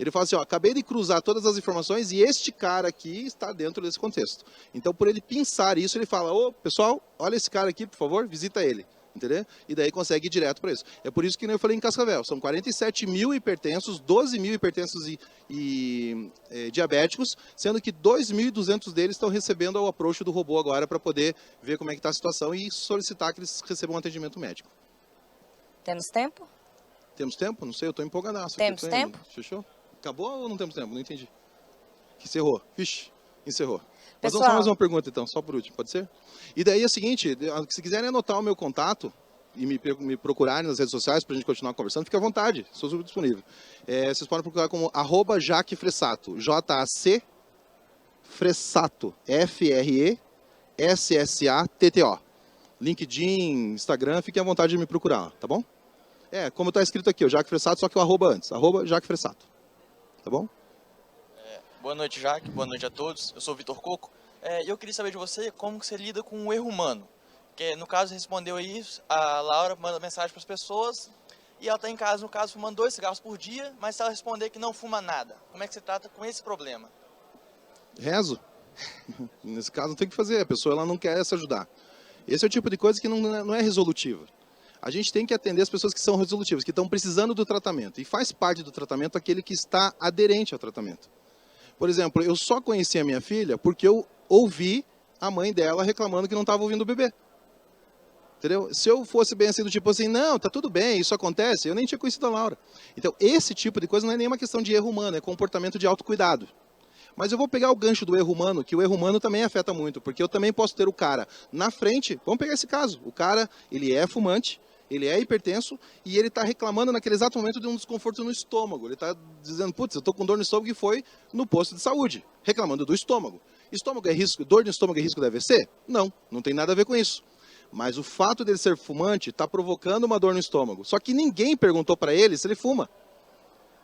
Ele fala assim, ó, acabei de cruzar todas as informações e este cara aqui está dentro desse contexto. Então, por ele pensar isso, ele fala, ô, pessoal, olha esse cara aqui, por favor, visita ele. Entendeu? E daí consegue ir direto para isso. É por isso que eu falei em Cascavel, são 47 mil hipertensos, 12 mil hipertensos e diabéticos, sendo que 2.200 deles estão recebendo o approach do robô agora para poder ver como é que está a situação e solicitar que eles recebam um atendimento médico. Temos tempo? Temos tempo? Não sei, eu estou empolgadaço. Temos tempo? Fechou? Acabou ou não temos tempo? Não entendi. Encerrou. Vixe, encerrou. Mas Pessoal, vamos só mais uma pergunta então, só por último, pode ser? E daí é o seguinte, se quiserem anotar o meu contato e me procurarem nas redes sociais para a gente continuar conversando, fique à vontade, sou super disponível. Vocês podem procurar como @JacFressato, J-A-C Fressato, F-R-E-S-S-A-T-T-O. LinkedIn, Instagram, fiquem à vontade de me procurar, tá bom? Como está escrito aqui, o Jaque Fressato, só que o arroba antes, @Jaque Fressato. Tá bom? Boa noite, Jaque. Boa noite a todos. Eu sou o Vitor Coco. Eu queria saber de você como que você lida com o erro humano. Porque, no caso, respondeu aí, a Laura manda mensagem para as pessoas e ela está em casa, no caso, fumando 2 cigarros por dia, mas se ela responder que não fuma nada, como é que você trata com esse problema? Rezo. Nesse caso não tem o que fazer, a pessoa ela não quer se ajudar. Esse é o tipo de coisa que não é resolutiva. A gente tem que atender as pessoas que são resolutivas, que estão precisando do tratamento. E faz parte do tratamento aquele que está aderente ao tratamento. Por exemplo, eu só conheci a minha filha porque eu ouvi a mãe dela reclamando que não estava ouvindo o bebê. Entendeu? Se eu fosse bem assim, do tipo assim, não, tá tudo bem, isso acontece, eu nem tinha conhecido a Laura. Então, esse tipo de coisa não é nenhuma questão de erro humano, é comportamento de autocuidado. Mas eu vou pegar o gancho do erro humano, que o erro humano também afeta muito, porque eu também posso ter o cara na frente, vamos pegar esse caso, o cara, ele é fumante, ele é hipertenso e ele está reclamando naquele exato momento de um desconforto no estômago. Ele está dizendo, putz, eu estou com dor no estômago e foi no posto de saúde, reclamando do estômago. Estômago é risco, dor no estômago é risco de AVC? Não, não tem nada a ver com isso. Mas o fato dele ser fumante está provocando uma dor no estômago. Só que ninguém perguntou para ele se ele fuma.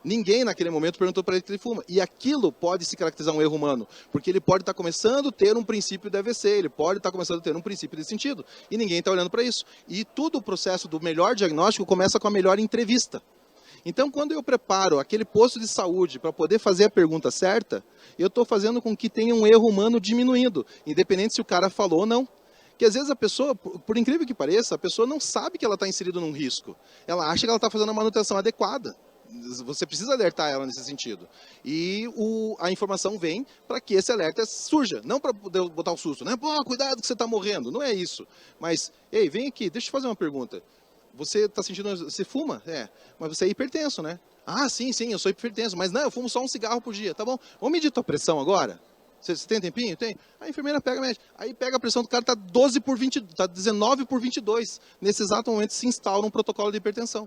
Ninguém naquele momento perguntou para ele que ele fuma. E aquilo pode se caracterizar um erro humano, porque ele pode estar começando a ter um princípio de AVC, ele pode estar começando a ter um princípio de sentido, e ninguém está olhando para isso. E todo o processo do melhor diagnóstico começa com a melhor entrevista. Então, quando eu preparo aquele posto de saúde para poder fazer a pergunta certa, eu estou fazendo com que tenha um erro humano diminuindo, independente se o cara falou ou não. Que às vezes a pessoa, por incrível que pareça, a pessoa não sabe que ela está inserida num risco. Ela acha que ela está fazendo a manutenção adequada. Você precisa alertar ela nesse sentido. E a informação vem para que esse alerta surja. Não para poder botar o susto, né? Pô, cuidado que você está morrendo. Não é isso. Mas, ei, vem aqui, deixa eu te fazer uma pergunta. você está sentindo, você fuma? Mas você é hipertenso, né? Ah, sim, eu sou hipertenso, mas não, eu fumo só um cigarro por dia, tá bom? Vamos medir tua pressão agora? Você tem tempinho? Tem? A enfermeira pega a média. Aí pega a pressão do cara, tá 19 por 22. Nesse exato momento se instala um protocolo de hipertensão,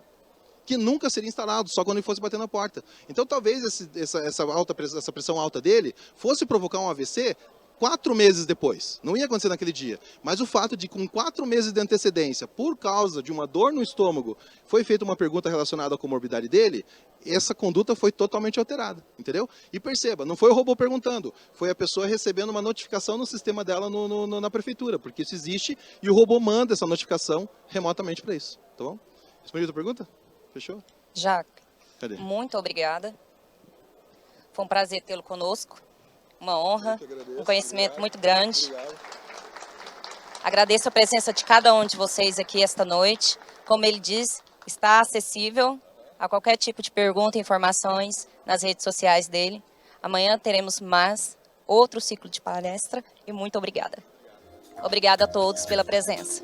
que nunca seria instalado, só quando ele fosse bater na porta. Então talvez essa pressão alta dele fosse provocar um AVC 4 meses depois. Não ia acontecer naquele dia. Mas o fato de, com 4 meses de antecedência, por causa de uma dor no estômago, foi feita uma pergunta relacionada à comorbidade dele, essa conduta foi totalmente alterada, entendeu? E perceba, não foi o robô perguntando, foi a pessoa recebendo uma notificação no sistema dela na prefeitura, porque isso existe e o robô manda essa notificação remotamente para isso, tá bom? Respondi a tua pergunta? Fechou? Jaque, Cadê? muito obrigada. Foi um prazer tê-lo conosco. Uma honra, um conhecimento muito grande. Agradeço a presença de cada um de vocês aqui esta noite. Como ele diz, está acessível a qualquer tipo de pergunta e informações nas redes sociais dele. Amanhã teremos mais outro ciclo de palestra e muito obrigada. Obrigada a todos pela presença.